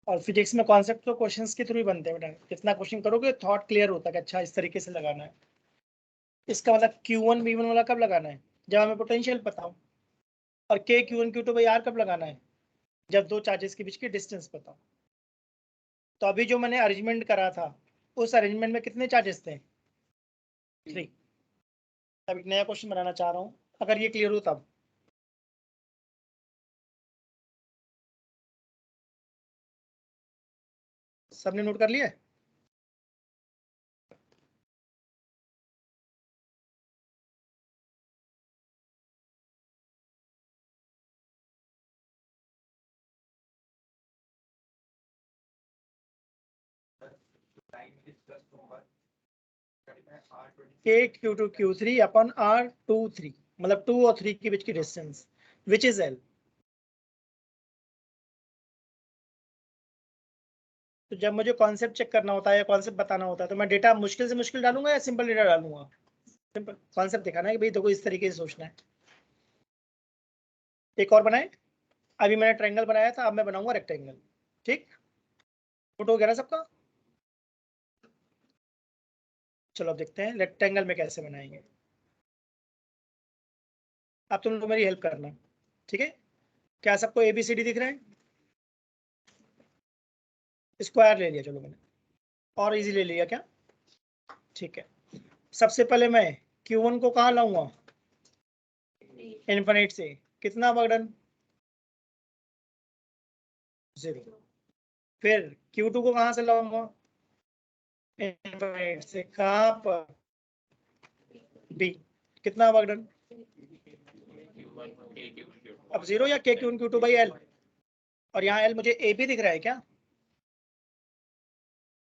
और फिजिक्स में कॉन्सेप्ट तो क्वेश्चंस के थ्रू ही बनते हैं बेटा। कितना क्वेश्चन करोगे थॉट क्लियर होता है कि अच्छा इस तरीके से लगाना है। इसका मतलब Q1 V1 वाला कब लगाना है? जब हमें पोटेंशियल पता हो। और K Q1 Q2 by R कब लगाना है? जब दो चार्जेस के बीच की डिस्टेंस पता हो। तो अभी जो मैंने अरेंजमेंट करा था, उस अरेंजमेंट में कितने चार्जेस थे? 3। अब एक नया क्वेश्चन बनाना चाह रहा हूँ, अगर ये क्लियर हो तब। सबने नोट कर लिया है? K Q2 Q3 अपन R23, मतलब 2 और 3 के बीच की डिस्टेंस विच इज L। तो जब मुझे कॉन्सेप्ट चेक करना होता है या कॉन्सेप्ट बताना होता है तो मैं डेटा मुश्किल से मुश्किल डालूंगा या सिंपल डेटा डालूंगा? सिंपल। कॉन्सेप्ट दिखाना है कि भाई देखो इस तरीके से सोचना है। एक और बनाए, अभी मैंने ट्रायंगल बनाया था, अब मैं बनाऊंगा रेक्टेंगल। ठीक, फोटो वगैरह सबका। चलो अब देखते हैं रेक्टेंगल में कैसे बनाएंगे। अब तुम लोग मेरी हेल्प करना, ठीक है? क्या सबको ABCD दिख रहा है? स्क्वायर ले लिया चलो मैंने, और इजी ले लिया क्या? ठीक है। सबसे पहले मैं Q1 को कहाँ लाऊंगा? इनफिनिट से। कितना वर्क 0। फिर Q2 को कहाँ से लाऊंगा? इनफिनिट से। कहाँ पर? B। कितना वर्क डन? अब 0 या K Q1 Q2 by L। और यहाँ L मुझे AB दिख रहा है क्या?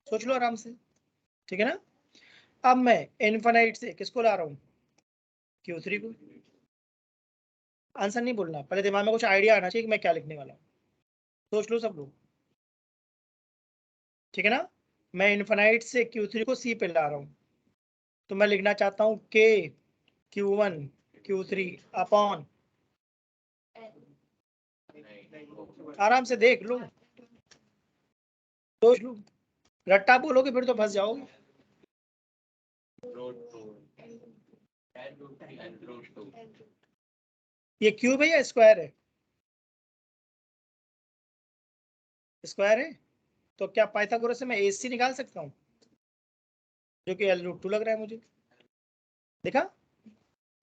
सोच लो आराम से, ठीक है ना? अब मैं इनफाइनाइट से किसको ला रहा हूँ, Q3 को। आंसर नहीं बोलना, पहले दिमाग में कुछ आइडिया आना चाहिए कि मैं क्या लिखने वाला हूँ। सोच लो सब लोग, ठीक है ना। मैं इनफाइनाइट से Q3 को C पे ला रहा हूँ, तो मैं लिखना चाहता हूँ K Q1 Q3 अपॉन, आराम से देख लो, सोच लो, रट्टा बोलोगे फिर तो फंस जाओगे। ये क्यूब है या स्क्वायर है, स्क्वायर है, तो क्या पाइथागोरस से मैं AC निकाल सकता हूँ, जो कि L√2 लग रहा है मुझे, देखा।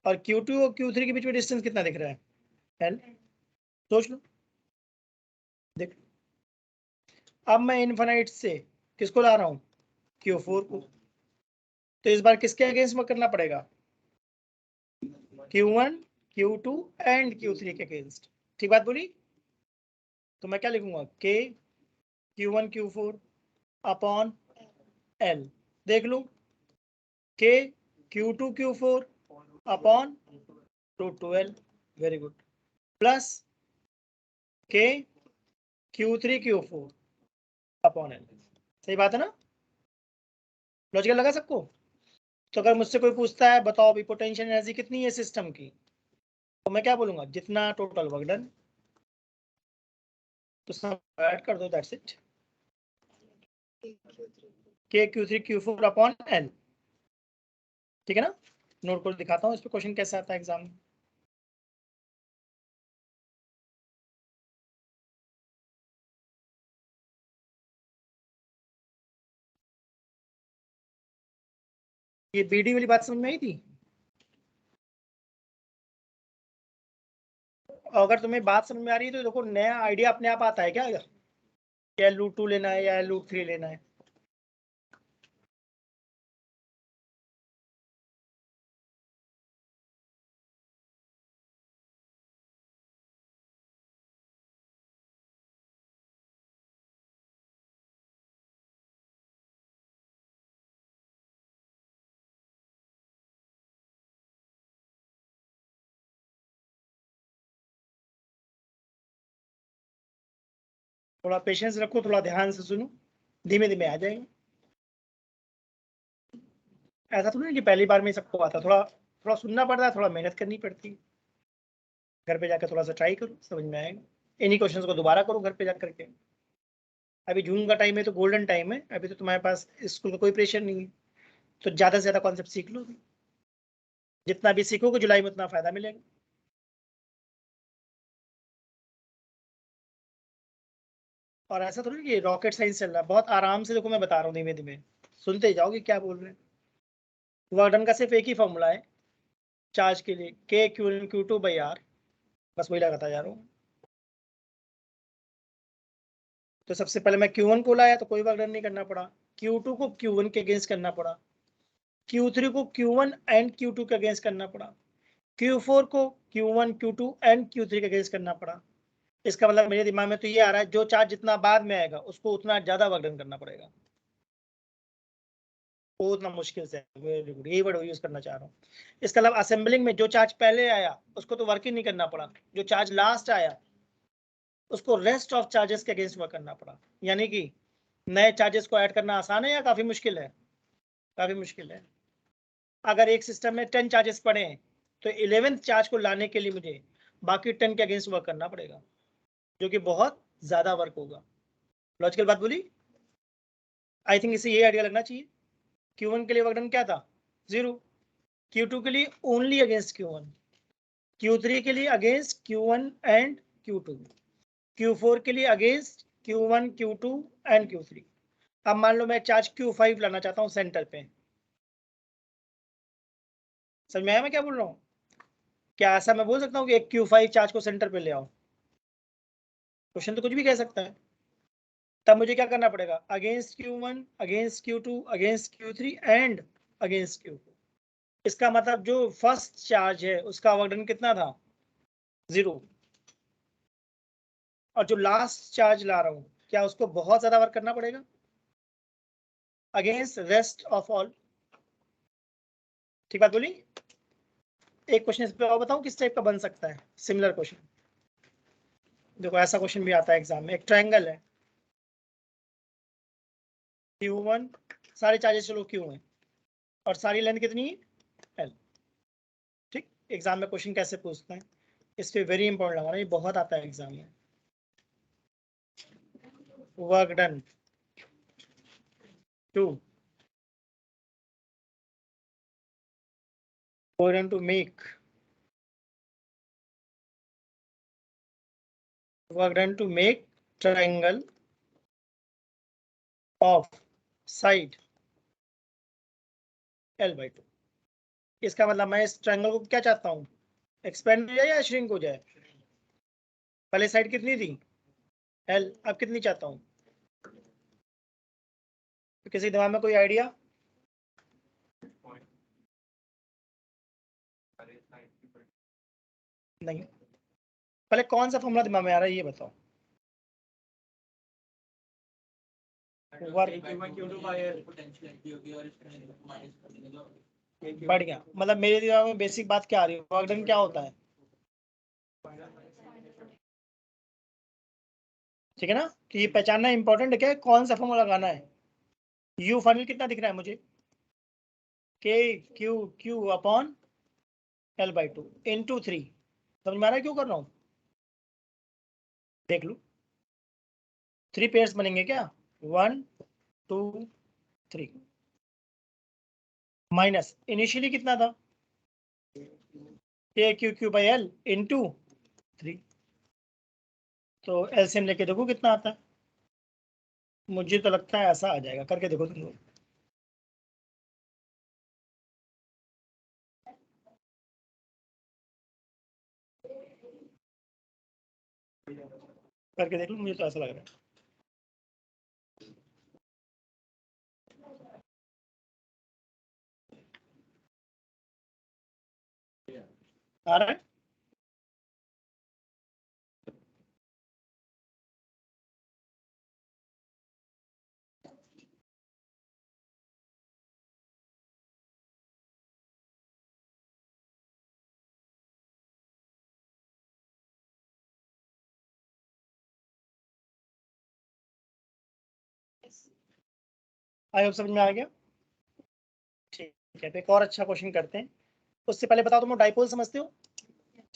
और Q2 और Q3 के बीच में डिस्टेंस कितना दिख रहा है, L। सोच लो, देख। अब मैं इनफाइनाइट से किसको ला रहा हूँ, Q4 को, तो इस बार किसके अगेंस्ट में करना पड़ेगा, Q1 Q2 एंड Q3 के अगेंस्ट। ठीक बात बोली। तो मैं क्या लिखूंगा, K Q1 Q4 upon L। देख लो, K Q2 Q4 upon √2L, very good, plus K Q3 Q4 upon L। सही बात है ना, लॉजिकल लगा सबको। तो अगर मुझसे कोई पूछता है बताओ अभी पोटेंशियल एनर्जी कितनी है सिस्टम की, तो मैं क्या बोलूंगा, जितना टोटल वर्क डन, तो सब ऐड कर दो, that's it. K Q3 Q4 upon L, ठीक है ना। नोट को दिखाता हूँ इस पे क्वेश्चन कैसे आता है एग्जाम में। ये BD वाली बात समझ में आई थी। अगर तुम्हें बात समझ में आ रही है तो देखो, नया आइडिया अपने आप आता है क्या, L√2 लेना है या L√3 लेना है। थोड़ा पेशेंस रखो, थोड़ा ध्यान से सुनो, धीमे धीमे आ जाएगा। ऐसा तो नहीं कि पहली बार में सबको आता, थोड़ा थोड़ा सुनना पड़ता है, थोड़ा मेहनत करनी पड़ती है। घर पे जाकर थोड़ा सा ट्राई करो, समझ में आएगा। इन्हीं क्वेश्चंस को दोबारा करो घर पे जाकर के। अभी जून का टाइम है तो गोल्डन टाइम है, अभी तो तुम्हारे पास स्कूल का कोई प्रेशर नहीं है, तो ज़्यादा से ज़्यादा कॉन्सेप्ट सीख लो। जितना भी सीखोगे जुलाई में उतना फायदा मिलेगा। और ऐसा तो नहीं कि रॉकेट साइंस चल रहा है, बहुत आराम से देखो मैं बता रहा हूँ, धीमे धीमे सुनते जाओगे क्या बोल रहे हैं। वर्क डन का सिर्फ एक ही फॉर्मूला है चार्ज के लिए, K Q1 Q2/R, बस वही लगाता जा रहा हूँ। तो सबसे पहले मैं Q1 को लाया तो कोई वर्क डन नहीं करना पड़ा, Q2 को Q1 के अगेंस्ट करना पड़ा, Q3 को Q1 एंड Q2 के अगेंस्ट करना पड़ा, Q4 को Q1 Q2 एंड Q3 के अगेंस्ट करना पड़ा। इसका मतलब मेरे दिमाग में तो ये आ रहा है, जो चार्ज जितना बाद में आएगा उसको उतना ज्यादा वर्क डन करना पड़ेगा, वो उतना मुश्किल से। वेरी गुड, यही वर्ड यूज करना चाह रहा हूँ। इसका मतलब असेंबलिंग में जो चार्ज पहले आया उसको तो वर्क ही नहीं करना पड़ा, जो चार्ज लास्ट आया उसको रेस्ट ऑफ चार्जेस के अगेंस्ट वर्क करना पड़ा। यानी कि नए चार्जेस को ऐड करना आसान है या काफी मुश्किल है, काफी मुश्किल है। अगर एक सिस्टम में 10 चार्जेस पड़े हैं तो 11th चार्ज को लाने के लिए मुझे बाकी 10 के अगेंस्ट वर्क करना पड़ेगा, जो कि बहुत ज्यादा वर्क होगा। लॉजिकल बात बोली। आई थिंक इसे ये आइडिया लगना चाहिए। Q1 के लिए वर्क डन क्या था, 0। Q2 के लिए ओनली अगेंस्ट Q1, Q3 के लिए against Q1 and Q2, Q4 के लिए against Q1 Q2 and Q3। अब मान लो मैं चार्ज Q5 लाना चाहता हूँ सेंटर पे, समझ में आया मैं क्या बोल रहा हूँ। क्या ऐसा मैं बोल सकता हूँ कि एक Q5 चार्ज को सेंटर पे ले आओ, क्वेश्चन तो कुछ भी कह सकता है। तब मुझे क्या करना पड़ेगा, against Q1 against Q2 against Q3 and against Q4। इसका मतलब जो फर्स्ट चार्ज है उसका वर्क डन कितना था, 0। और जो लास्ट चार्ज ला रहा हूँ क्या उसको बहुत ज्यादा वर्क करना पड़ेगा अगेंस्ट रेस्ट ऑफ ऑल। ठीक बात बोली। एक क्वेश्चन इस पे और बताऊं किस टाइप का बन सकता है सिमिलर क्वेश्चन। देखो ऐसा क्वेश्चन भी आता है एग्जाम में। एक ट्रायंगल है Q1, सारे चार्जेस चलो Q हैं और सारी लेंथ कितनी है L। ठीक, एग्जाम में क्वेश्चन कैसे पूछते हैं इस पे वेरी इंपॉर्टेंट हमारा, ये बहुत आता है एग्जाम में। Work done 2 going to make work done to make triangle of side L/2। इसका मतलब मैं इस ट्रायंगल को क्या चाहता हूँ, एक्सपेंड हो जाए या श्रिंक हो जाए। पहले साइड कितनी थी L, अब कितनी चाहता हूँ। तो किसी दिमाग में कोई आइडिया। नहीं, पहले कौन सा फॉर्मूला दिमाग में आ रहा है ये बताओ। बढ़िया, मतलब मेरे दिमाग में बेसिक बात क्या आ रही है, वर्क डन क्या होता है, ठीक है ना। तो ये पहचानना इंपॉर्टेंट है, क्या कौन सा फॉर्मूला लगाना है। यू फाइनल कितना दिख रहा है मुझे, के Q Q upon L/2 into 3। समझ में आ रहा है क्यों कर रहा हूँ, देख लो 3 पेयर्स बनेंगे क्या, 1 2 3 माइनस इनिशियली कितना था KQ/L इंटू 3। तो एलसीएम लेके देखो कितना आता है, मुझे तो लगता है ऐसा आ जाएगा, करके देखो तुम लोग। करके देख लो, मुझे तो ऐसा लग रहा है। आ रहा है आई होप समझ में आ गया। ठीक है, तो एक और अच्छा क्वेश्चन करते हैं। उससे पहले बताओ तुम डाइपोल समझते हो।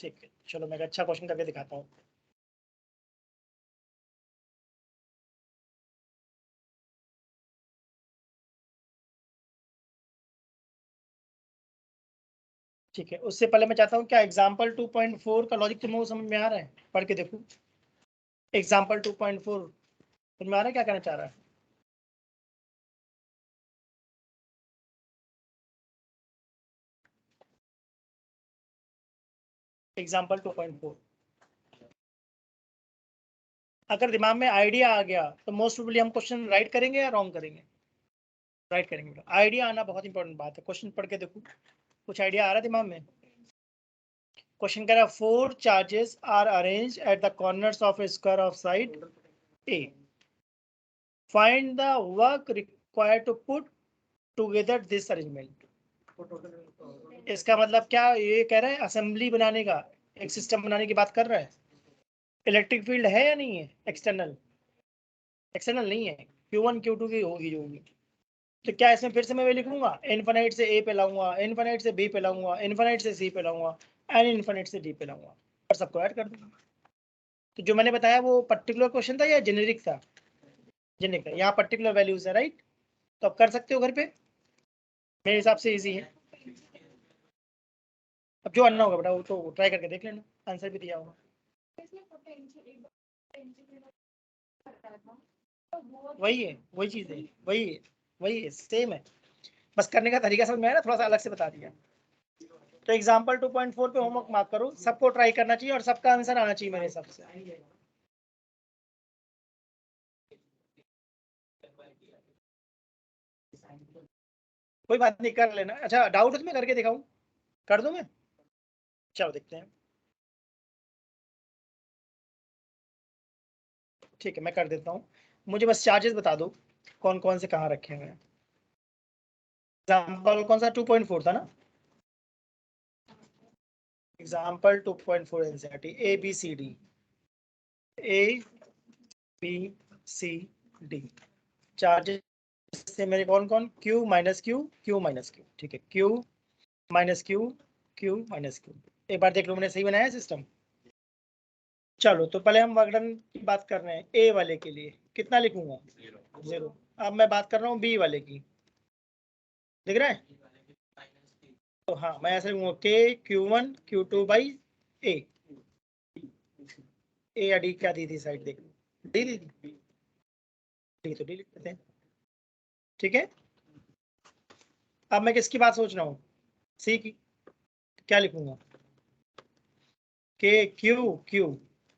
ठीक है, चलो मैं एक अच्छा क्वेश्चन करके दिखाता हूँ। ठीक है, उससे पहले मैं चाहता हूँ क्या एग्जाम्पल 2.4 का लॉजिक तुम लोगों को समझ में आ रहा है, पढ़ के देखो। एग्जाम्पल 2.4 समझ में आ रहा है क्या कहना चाह रहा है। एग्जाम्पल 2.4 अगर दिमाग में आइडिया आ गया तो मोस्ट प्रोबेबली हम क्वेश्चन राइट करेंगे या रॉन्ग करेंगे, राइट करेंगे। आइडिया आना बहुत इंपॉर्टेंट बात है, क्वेश्चन पढ़ के देखो कुछ आइडिया आ रहा है दिमाग में। क्वेश्चन कह रहा है 4 charges are arranged at the corners of a square of side A, find the work required to put together this arrangement. इसका मतलब क्या ये कह रहा है, असेंबली बनाने का, एक सिस्टम बनाने की बात कर रहा है। इलेक्ट्रिक फील्ड है या नहीं है, एक्सटर्नल, एक्सटर्नल नहीं है, Q1 Q2 की होगी जो होगी। तो क्या इसमें फिर से मैं लिखूंगा इनफिनिट से A पे लाऊंगा, इनफिनिट से B पे लाऊंगा, इनफिनिट से C पे लाऊंगा, एंड इनफिनिट से D पे लाऊंगा और सबको ऐड कर दूंगा। तो जो मैंने बताया वो पर्टिकुलर क्वेश्चन था या जेनेरिक था, जेनेरिक था। यहाँ पर्टिकुलर वैल्यूज है, राइट। तो अब कर सकते हो घर पे, मेरे हिसाब से इजी है। अब जो अन्ना होगा बेटा वो तो ट्राई करके देख लेना, आंसर भी दिया होगा। वही है, वही चीज है, वही है, सेम है, बस करने का तरीका समझ में आया ना, थोड़ा सा अलग से बता दिया। तो एग्जाम्पल 2.4 पे होमवर्क मार्क करो, सबको ट्राई करना चाहिए और सबका आंसर आना चाहिए मेरे हिसाब से। कोई बात नहीं, कर लेना। अच्छा डाउट है तुम्हें, करके दिखाऊं, कर दूं मैं, चलो देखते हैं। ठीक है मैं कर देता हूँ, मुझे बस चार्जेस बता दो कौन कौन से कहाँ रखे हुए हैं। एग्जाम्पल कौन सा 2.4 था ना, example 2.4 NCERT A B C D, A B C D charges से मेरे कौन कौन, Q minus Q, Q minus Q, ठीक है, Q minus Q, Q minus Q। एक बार देख लो मैंने सही बनाया सिस्टम। चलो तो पहले हम वर्क डन की बात कर रहे हैं। ए वाले के लिए कितना लिखूंगा, 0। अब मैं बात कर रहा हूँ बी वाले की, दिख रहा है? तो हाँ मैं ऐसे लिखूंगा K Q1 Q2 बाई ए। ए या डी क्या दी थी साइड, देख लो डी दी थी, डी तो डी लिख देते हैं, ठीक है। अब मैं किसकी बात सोच रहा हूँ, सी की। क्या लिखूंगा, के क्यू क्यू,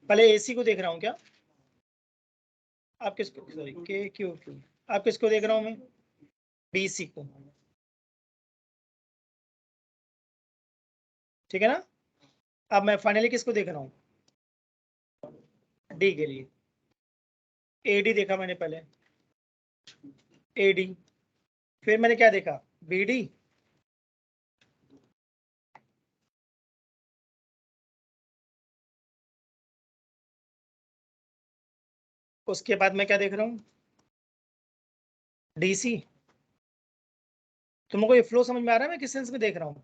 पहले एसी को देख रहा हूँ क्या, आप किसको, सॉरी के क्यू क्यू, आप किसको देख रहा हूँ मैं, बीसी को, ठीक है ना। अब मैं फाइनली किसको देख रहा हूँ, डी के लिए। एडी देखा मैंने पहले, एडी, फिर मैंने क्या देखा, बीडी, उसके बाद मैं क्या देख रहा हूँ, डीसी। तुमको ये फ्लो समझ में आ रहा है मैं किस सेंस में देख रहा हूँ।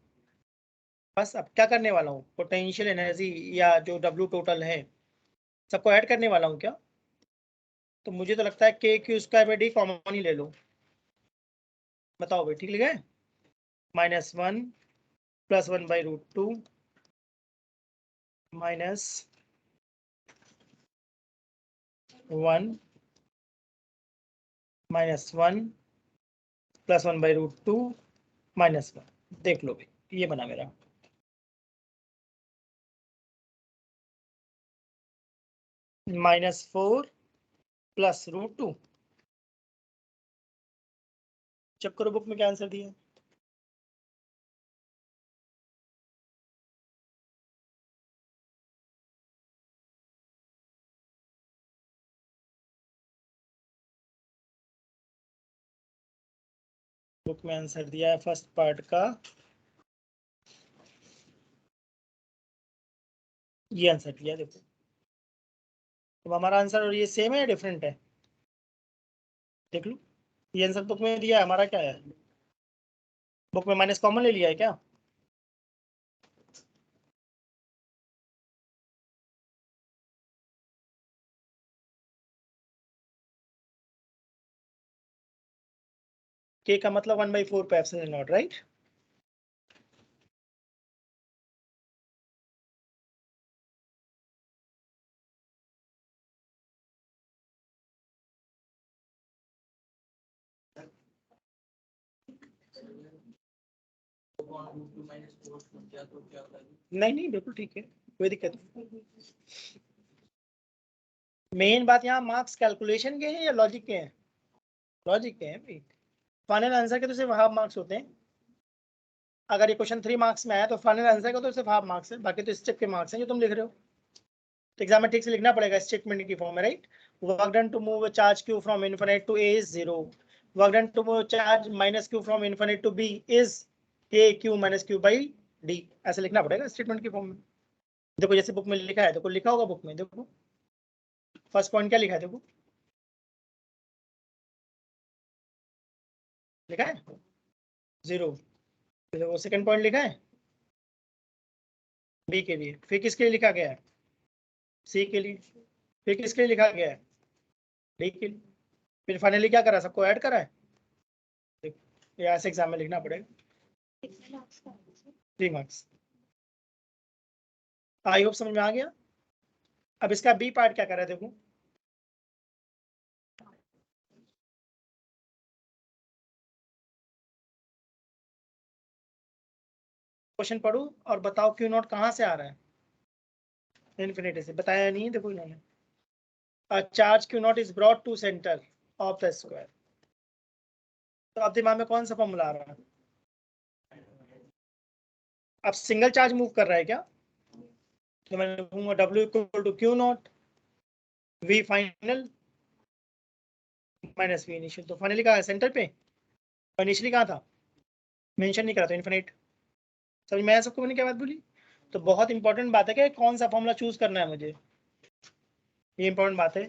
बस अब क्या करने वाला हूँ, पोटेंशियल एनर्जी या जो डब्ल्यू टोटल है सबको ऐड करने वाला हूँ क्या। तो मुझे तो लगता है के Q square by D common ही ले लो, बताओ भाई ठीक लिखा है, -1 + 1/√2 -1 -1 + 1/√2 -1। देख लो भाई ये बना मेरा, -4 + √2। चेक करो बुक में क्या आंसर दिया है। बुक में आंसर दिया है फर्स्ट पार्ट का, ये आंसर दिया है, देखो। तो हमारा आंसर और ये सेम है या डिफरेंट है, देख लो। ये आंसर बुक में दिया है, हमारा क्या है, बुक में माइनस कॉमन ले लिया है क्या। के का मतलब 1/4 पे एप्सिलॉन नॉट, राइट। नहीं नहीं बिल्कुल ठीक है, कोई दिक्कत नहीं। मेन बात यहाँ मार्क्स कैलकुलेशन के हैं या लॉजिक के हैं, लॉजिक के हैं भाई। फाइनल आंसर के तो सिर्फ हाफ मार्क्स होते हैं। अगर ये क्वेश्चन 3 मार्क्स में आया तो फाइनल आंसर का तो सिर्फ हाफ मार्क्स है, बाकी तो स्टेप के मार्क्स हैं जो तुम लिख रहे हो। तो एग्जाम में ठीक से लिखना पड़ेगा स्टेटमेंट की फॉर्म में, right. Work done to move charge Q from infinite to A is 0। Work done to move charge -q from infinite to B is K Q - q by D, ऐसे लिखना पड़ेगा स्टेटमेंट की form में। देखो जैसे book में लिखा है, देखो लिखा होगा बुक में, देखो फर्स्ट पॉइंट क्या लिखा है, देखो लिखा है 0। देखो सेकंड पॉइंट लिखा है बी के लिए, फिर किसके लिए लिखा गया है, सी के लिए, फिर किसके लिए लिखा गया है, डी के लिए, फिर फाइनली क्या करा, सबको ऐड करा है। देखो ये ऐसे एग्जाम में लिखना पड़ेगा, 3 मार्क्स। आई होप समझ में आ गया। अब इसका बी पार्ट क्या कर रहा है, देखो क्वेश्चन पढ़ो और बताओ क्यू नॉट कहाँ से आ रहा है, इन्फिनिटी से, बताया नहीं है देखो इन्होंने। A charge Q naught is brought to center of the square। तो अब दिमाग में कौन सा फॉर्मूला आ रहा है, अब सिंगल चार्ज मूव कर रहा है क्या, तो मैं लिखूंगा W = Q naught V final - V initial. तो फाइनली कहाँ है, सेंटर पे, और इनिशियली कहाँ था, मेंशन नहीं करा था, इन्फिनिट। समझ में आया सबको मैंने क्या बात बोली। तो बहुत इंपॉर्टेंट बात है कि कौन सा फॉर्मूला चूज करना है मुझे, ये इंपॉर्टेंट बात है।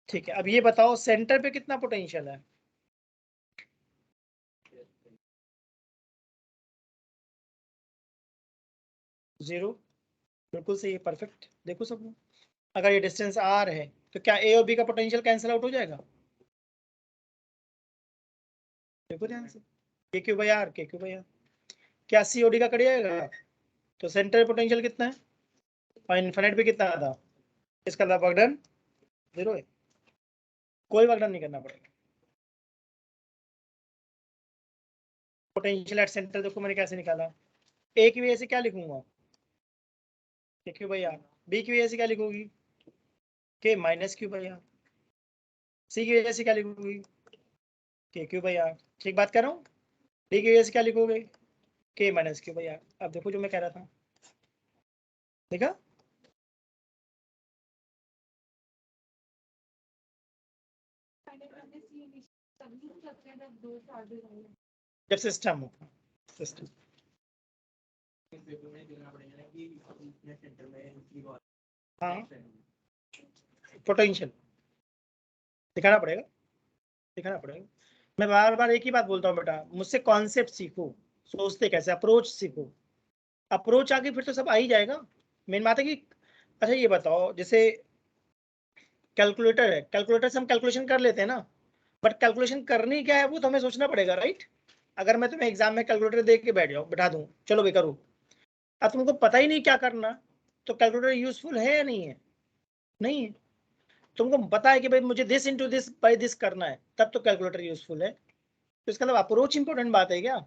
ठीक है, अब ये बताओ सेंटर पे कितना पोटेंशियल है? जीरो, बिल्कुल सही है, परफेक्ट। देखो सब लोग, अगर ये डिस्टेंस आर है तो क्या ए और बी का पोटेंशियल कैंसिल आउट हो जाएगा? देखो ध्यान से, के क्यू बाई आर, के क्यू बाई आर। क्या सी ओ डी का कट जाएगा? तो सेंटर पोटेंशियल कितना है और इन्फिनिट पे कितना था? इसका वर्क डन जीरो है, कोई वर्क डन नहीं करना पड़ेगा। पोटेंशियल एट सेंटर देखो मैंने कैसे निकाला, ए की वजह से क्या लिखूंगा? के क्यू बाई आर। बी की वजह से क्या लिखोगी? के माइनस क्यू बाई आर। सी की वजह से क्या लिखोगी? के क्यू बाई आर। ठीक बात कर रहा हूँ। डी की वजह से क्या लिखोगे? के माइनस क्यू बाई आर। अब देखो जो मैं कह रहा था, देखा? जब सिस्टम हो, सिस्टम, हाँ पोटेंशियल दिखाना पड़ेगा, दिखाना पड़ेगा। मैं बार बार एक ही बात बोलता हूँ बेटा, मुझसे कॉन्सेप्ट सीखो, सोचते कैसे, अप्रोच सीखो। अप्रोच आके फिर तो सब आ ही जाएगा। मेन बात है कि अच्छा ये बताओ, जैसे कैलकुलेटर है, कैलकुलेटर से हम कैलकुलेशन कर लेते हैं ना, बट कैलकुलेशन करनी क्या है वो तो हमें सोचना पड़ेगा, राइट? अगर मैं तुम्हें एग्जाम में कैलकुलेटर देख के बैठ जाऊँ, बैठा दूँ, चलो भाई करो, अब तुमको पता ही नहीं क्या करना, तो कैलकुलेटर यूजफुल है या नहीं है? नहीं है। तुमको पता है कि भाई मुझे this into this by this करना है, तब तो कैलकुलेटर यूजफुल है। तो इसका मतलब अप्रोच इंपॉर्टेंट बात है क्या,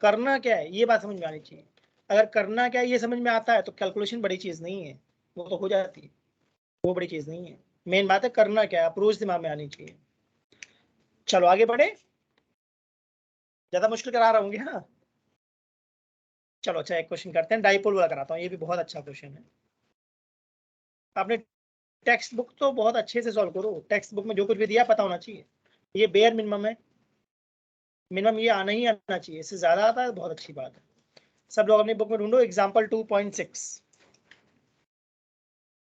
करना क्या है ये बात समझ में आनी चाहिए। अगर करना क्या है ये समझ में आता है तो कैलकुलेशन बड़ी चीज नहीं है, वो तो हो जाती है, वो बड़ी चीज नहीं है। मेन बात है करना क्या है, अप्रोच दिमाग में आनी चाहिए। चलो आगे बढ़े, ज्यादा मुश्किल करा रहा हूँ क्या? चलो अच्छा एक क्वेश्चन करते हैं, डाइपोल वाला कराता हूँ, ये भी बहुत अच्छा क्वेश्चन है। आपने टेक्स्ट बुक तो बहुत अच्छे से सॉल्व करो, टेक्स्ट बुक में जो कुछ भी दिया पता होना चाहिए, ये बेयर मिनिमम है, मिनिमम ये आना ही आना चाहिए, इससे ज्यादा आता है बहुत अच्छी बात है। सब लोग अपनी बुक में ढूंढो एग्जाम्पल 2.6,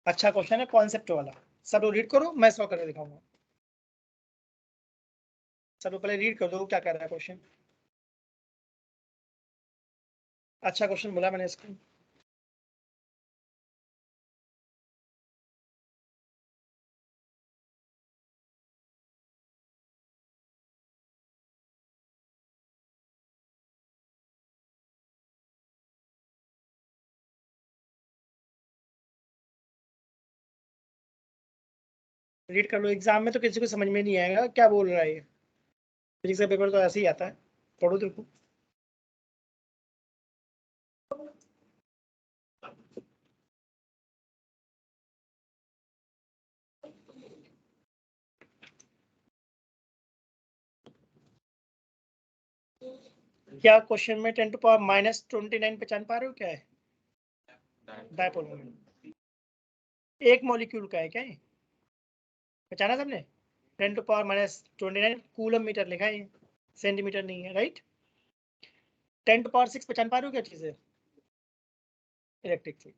अच्छा क्वेश्चन है कॉन्सेप्ट वाला, सब लोग रीड करो, मैं सॉल्व करके दिखाऊंगा। सब लोग पहले रीड कर दो क्या कह रहा है क्वेश्चन, अच्छा क्वेश्चन बोला मैंने इसको। रीड कर लो, एग्जाम में तो किसी को समझ में नहीं आएगा क्या बोल रहा है ये, फिजिक्स का पेपर तो ऐसे ही आता है, पढ़ो देखो। क्या क्वेश्चन में 10 टू पावर -29 पहचान पा रहे हो क्या है? डायपोल मोमेंट एक मॉलिक्यूल का है क्या ये, पहचाना सबने? 10 टू पावर -29 कूलम मीटर लिखा है ये, सेंटीमीटर नहीं है, राइट? 10 टू पावर 6 पहचान पा रहे हो क्या चीज है? इलेक्ट्रिक फील्ड,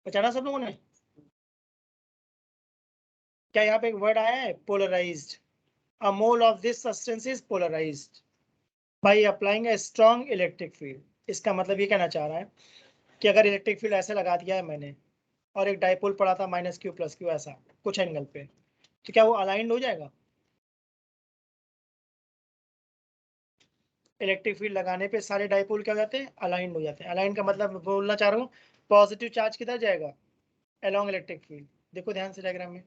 पहचाना सब लोगों ने? क्या यहाँ पे एक वर्ड आया है polarised, a mole of this substance is polarised by applying a strong electric field. इसका मतलब ये कहना चाह रहा है कि अगर इलेक्ट्रिक फील्ड ऐसे लगा दिया है मैंने, और एक डाइपोल पड़ा था -q + q ऐसा कुछ एंगल पे, तो क्या वो अलाइंड हो जाएगा? इलेक्ट्रिक फील्ड लगाने पे सारे डाइपोल क्या हो जाते हैं, अलाइंड हो जाते हैं। अलाइन का मतलब बोलना चाह रहा हूँ, पॉजिटिव चार्ज किधर जाएगा, अलोंग इलेक्ट्रिक फील्ड, देखो ध्यान से डायग्राम में,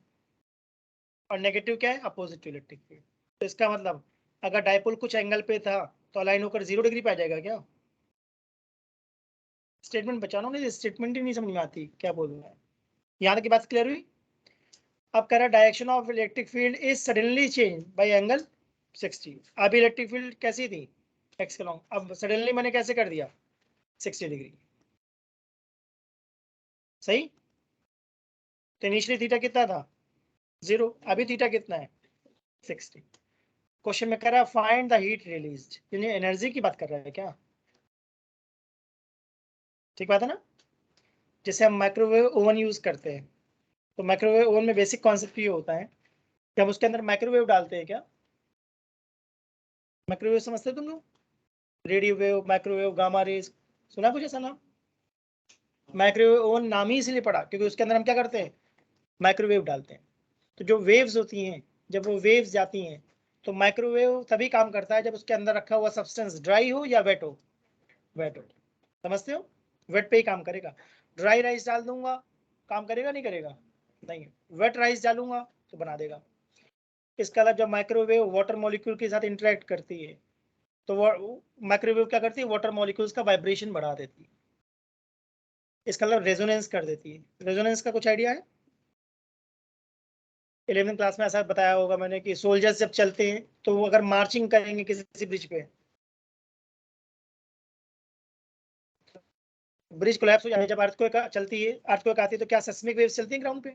और नेगेटिव क्या है, अपोजिट टू इलेक्ट्रिक फील्ड। तो इसका मतलब अगर डाइपोल कुछ एंगल पे था तो अलाइन होकर 0 डिग्री पे आ जाएगा क्या? स्टेटमेंट बचाना, नहीं स्टेटमेंट ही नहीं समझ में आती क्या बोल रहा है। यहाँ तक की बात क्लियर हुई? अब कह रहा है direction of electric field is suddenly change bye angle 60। अभी इलेक्ट्रिक फील्ड कैसी थी, एक्स के लॉन्ग, अब सडनली मैंने कैसे कर दिया, 60 डिग्री, सही? तो इनिशियली थीटा कितना था, 0, अभी थीटा कितना है, 60। क्वेश्चन में कह रहा है फाइंड द हीट रिलीज्ड, यानी एनर्जी की बात कर रहा है क्या? ठीक बात है ना? जैसे हम माइक्रोवेव ओवन यूज करते हैं, तो माइक्रोवेव ओवन में बेसिक कॉन्सेप्ट ये होता है कि हम उसके अंदर माइक्रोवेव डालते हैं। क्या माइक्रोवेव समझते हो तुम लोग? Radio wave, microwave, gamma rays, सुना कुछ ऐसा नाम? माइक्रोवेव ओवन नाम ही इसलिए पड़ा क्योंकि उसके अंदर हम क्या करते हैं, माइक्रोवेव डालते हैं। तो जो वेव्स होती हैं, जब वो वेव्स जाती हैं, तो माइक्रोवेव तभी काम करता है जब उसके अंदर रखा हुआ सब्सटेंस ड्राई हो या वेट हो। वेट हो, समझते हो? वेट पे ही काम करेगा। ड्राई राइस डाल दूंगा, काम करेगा नहीं करेगा? नहीं। वेट राइस डालूंगा तो बना देगा। इसके अलावा जब माइक्रोवेव वाटर मॉलिक्यूल के साथ इंटरेक्ट करती है, तो वो माइक्रोवेव क्या करती है, वाटर मॉलिक्यूल्स का वाइब्रेशन बढ़ा देती है। इसका मतलब रेजोनेंस कर देती है। रेजोनेंस का कुछ आइडिया है? 11th क्लास में ऐसा बताया होगा मैंने कि सोल्जर्स जब चलते हैं तो वो अगर मार्चिंग करेंगे किसी ब्रिज पे, ब्रिज कोलैप्स हो जाए, जब अर्थक्वेक चलती है, अर्थक्वेक आती है, तो क्या सेस्मिक वेव्स चलती है ग्राउंड पे?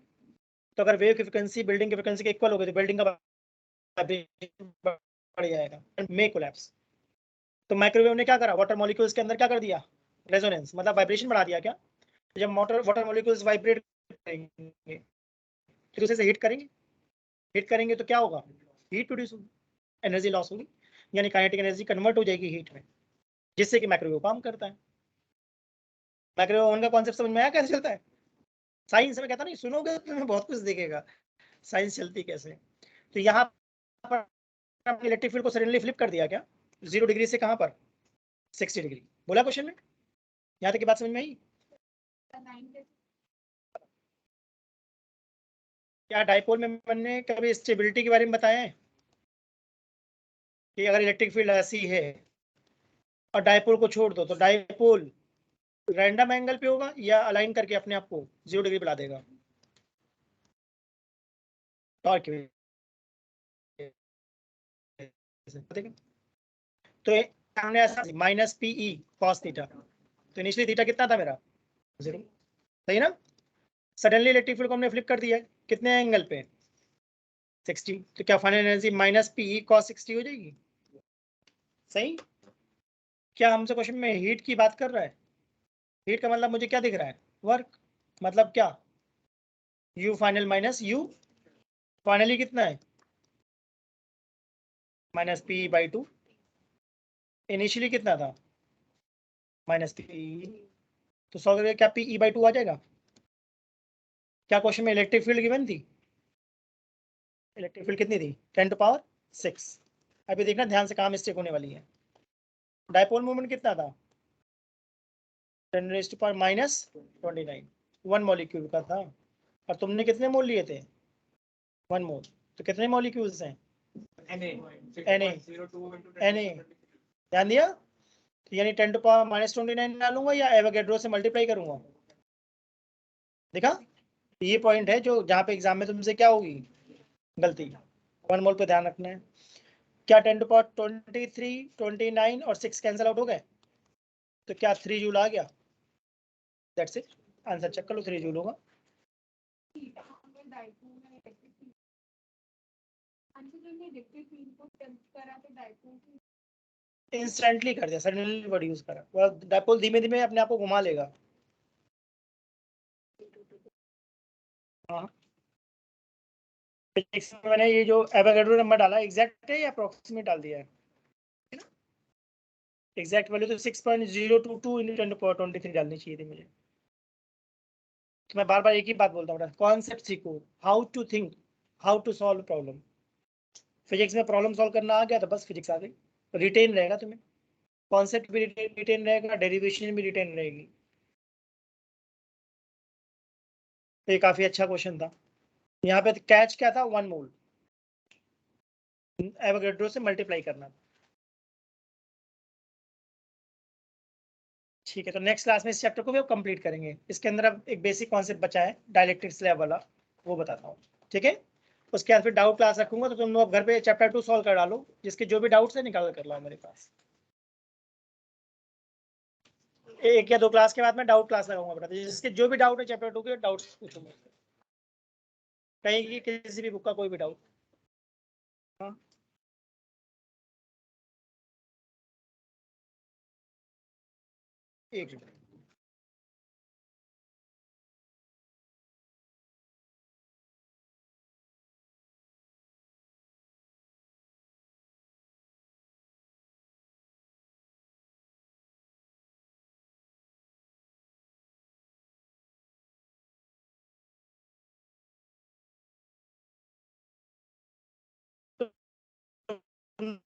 तो अगर वेव की फ्रिक्वेंसी बिल्डिंग की फ्रिक्वेंसी के इक्वल हो गई तो बिल्डिंग का वाइब्रेशन बढ़ जाएगा, मे कोलैप्स। तो माइक्रोवेव ने क्या करा, वाटर मॉलिक्यूल्स के अंदर क्या कर दिया, रेजोनेंस, मतलब वाइब्रेशन बढ़ा दिया। क्या जब वाटर मॉलिक्यूल्स वाइब्रेट करेंगे, फिर उसे हीट करेंगे, हीट करेंगे तो क्या होगा, हीट प्रोड्यूस होगी, एनर्जी लॉस होगी, यानी काइनेटिक एनर्जी कन्वर्ट हो जाएगी हीट में, जिससे कि माइक्रोवेव काम करता है। माइक्रोवेव ओवन का कॉन्सेप्ट समझ में आया कैसे चलता है? साइंस में कहता नहीं, सुनोगे तो तुम्हें बहुत कुछ दिखेगा साइंस चलती कैसे। तो यहाँ पर इलेक्ट्रिक फील्ड को सडनली फ्लिप कर दिया। क्या 0 डिग्री से कहाँ पर 60 डिग्री, बोला क्वेश्चन में? यहाँ तक की बात समझ में आई? क्या डाइपोल में मैंने कभी स्टेबिलिटी के बारे में बताया है कि अगर इलेक्ट्रिक फील्ड ऐसी है और डाइपोल को छोड़ दो तो डाइपोल रैंडम एंगल पे होगा या अलाइन करके अपने आप को 0 डिग्री बुला देगा टॉर्क की वजह से। तो हमने ऐसा माइनस पीई कॉस थीटा, तो इनिशियली थीटा कितना था मेरा, 0, सही ना? सडनली इलेक्ट्रिक फील्ड को हमने फ्लिप कर दिया है, कितने एंगल पे, 60, तो क्या final energy minus PE cos 60 हो जाएगी? सही। क्या हमसे क्वेश्चन में हीट की बात कर रहा है? हीट का मतलब मुझे क्या दिख रहा है, वर्क, मतलब क्या, you final minus you finally कितना है, माइनस पी बाई 2, इनिशियली कितना था, माइनस पी, तो 100 क्या पी ई बाई 2 आ जाएगा? क्या क्वेश्चन में इलेक्ट्रिक फील्ड गिवन थी? इलेक्ट्रिक फील्ड कितनी थी, 10⁶। अभी देखना ध्यान से, कहाँ मिस्टेक होने वाली है। डाइपोल मोमेंट कितना था, 10⁻⁻29 1 मॉलिक्यूल का था, और तुमने कितने मोल लिए थे, 1 मोल, तो कितने मॉलिक्यूल्स हैं, Na ध्यान दिया? तो यानी 10⁻⁻29 डालूंगा या एवोगैड्रो से मल्टीप्लाई करूंगा, देखा? ये पॉइंट है जो जहाँ पे एग्जाम में तुमसे क्या होगी गलती, 1 मोल पे ध्यान रखना है। क्या 10⁻23 29 और 6 कैंसिल आउट हो गए, तो क्या 3 जूल आ गया, दैट्स इट, आंसर चेक कर लो, 3 जूल होगा। इंस्टेंटली कर दिया, सडनली वर्ड यूज करा, डाइपोल धीमे धीमे अपने आप को घुमा लेगा। हाँ, फिजिक्स में मैंने ये जो एवोगैड्रो नंबर डाला एग्जैक्ट है या अप्रोक्सीमेट डाल दिया है? एग्जैक्ट वैल्यू तो 6.022 × 10⁻23 डालनी चाहिए थी मुझे। तो मैं बार बार एक ही बात बोलता हूँ, कॉन्सेप्ट सीखो, how to think, how to solve problem. Physics में प्रॉब्लम सॉल्व करना आ गया तो बस फिजिक्स आ गई, रिटेन रहेगा तुम्हें, कॉन्सेप्ट भी रिटेन रहेगा, डेरिवेशन भी रिटेन रहेगी। तो ये काफी अच्छा क्वेश्चन था। यहाँ पे कैच क्या था, 1 मोल एवोगैड्रो से मल्टीप्लाई करना। ठीक है, तो नेक्स्ट क्लास में इस चैप्टर को भी अब कंप्लीट करेंगे। इसके अंदर अब एक बेसिक कॉन्सेप्ट बचा है डायलेक्ट्रिक स्लैब वाला, वो बताता हूँ, ठीक है? उसके बाद फिर डाउट क्लास रखूंगा, तो तुम लोग घर पे चैप्टर 2 सॉल्व कर डालो, जिसके जो भी डाउट्स है निकाल कर लाओ मेरे पास। 1 या 2 क्लास के बाद में डाउट क्लास लगाऊंगा बेटा, तो जिसके जो भी डाउट है चैप्टर 2 के डाउट्स पूछूंगा, कहीं की किसी भी बुक का कोई भी डाउट। हाँ, एक मिनट। हम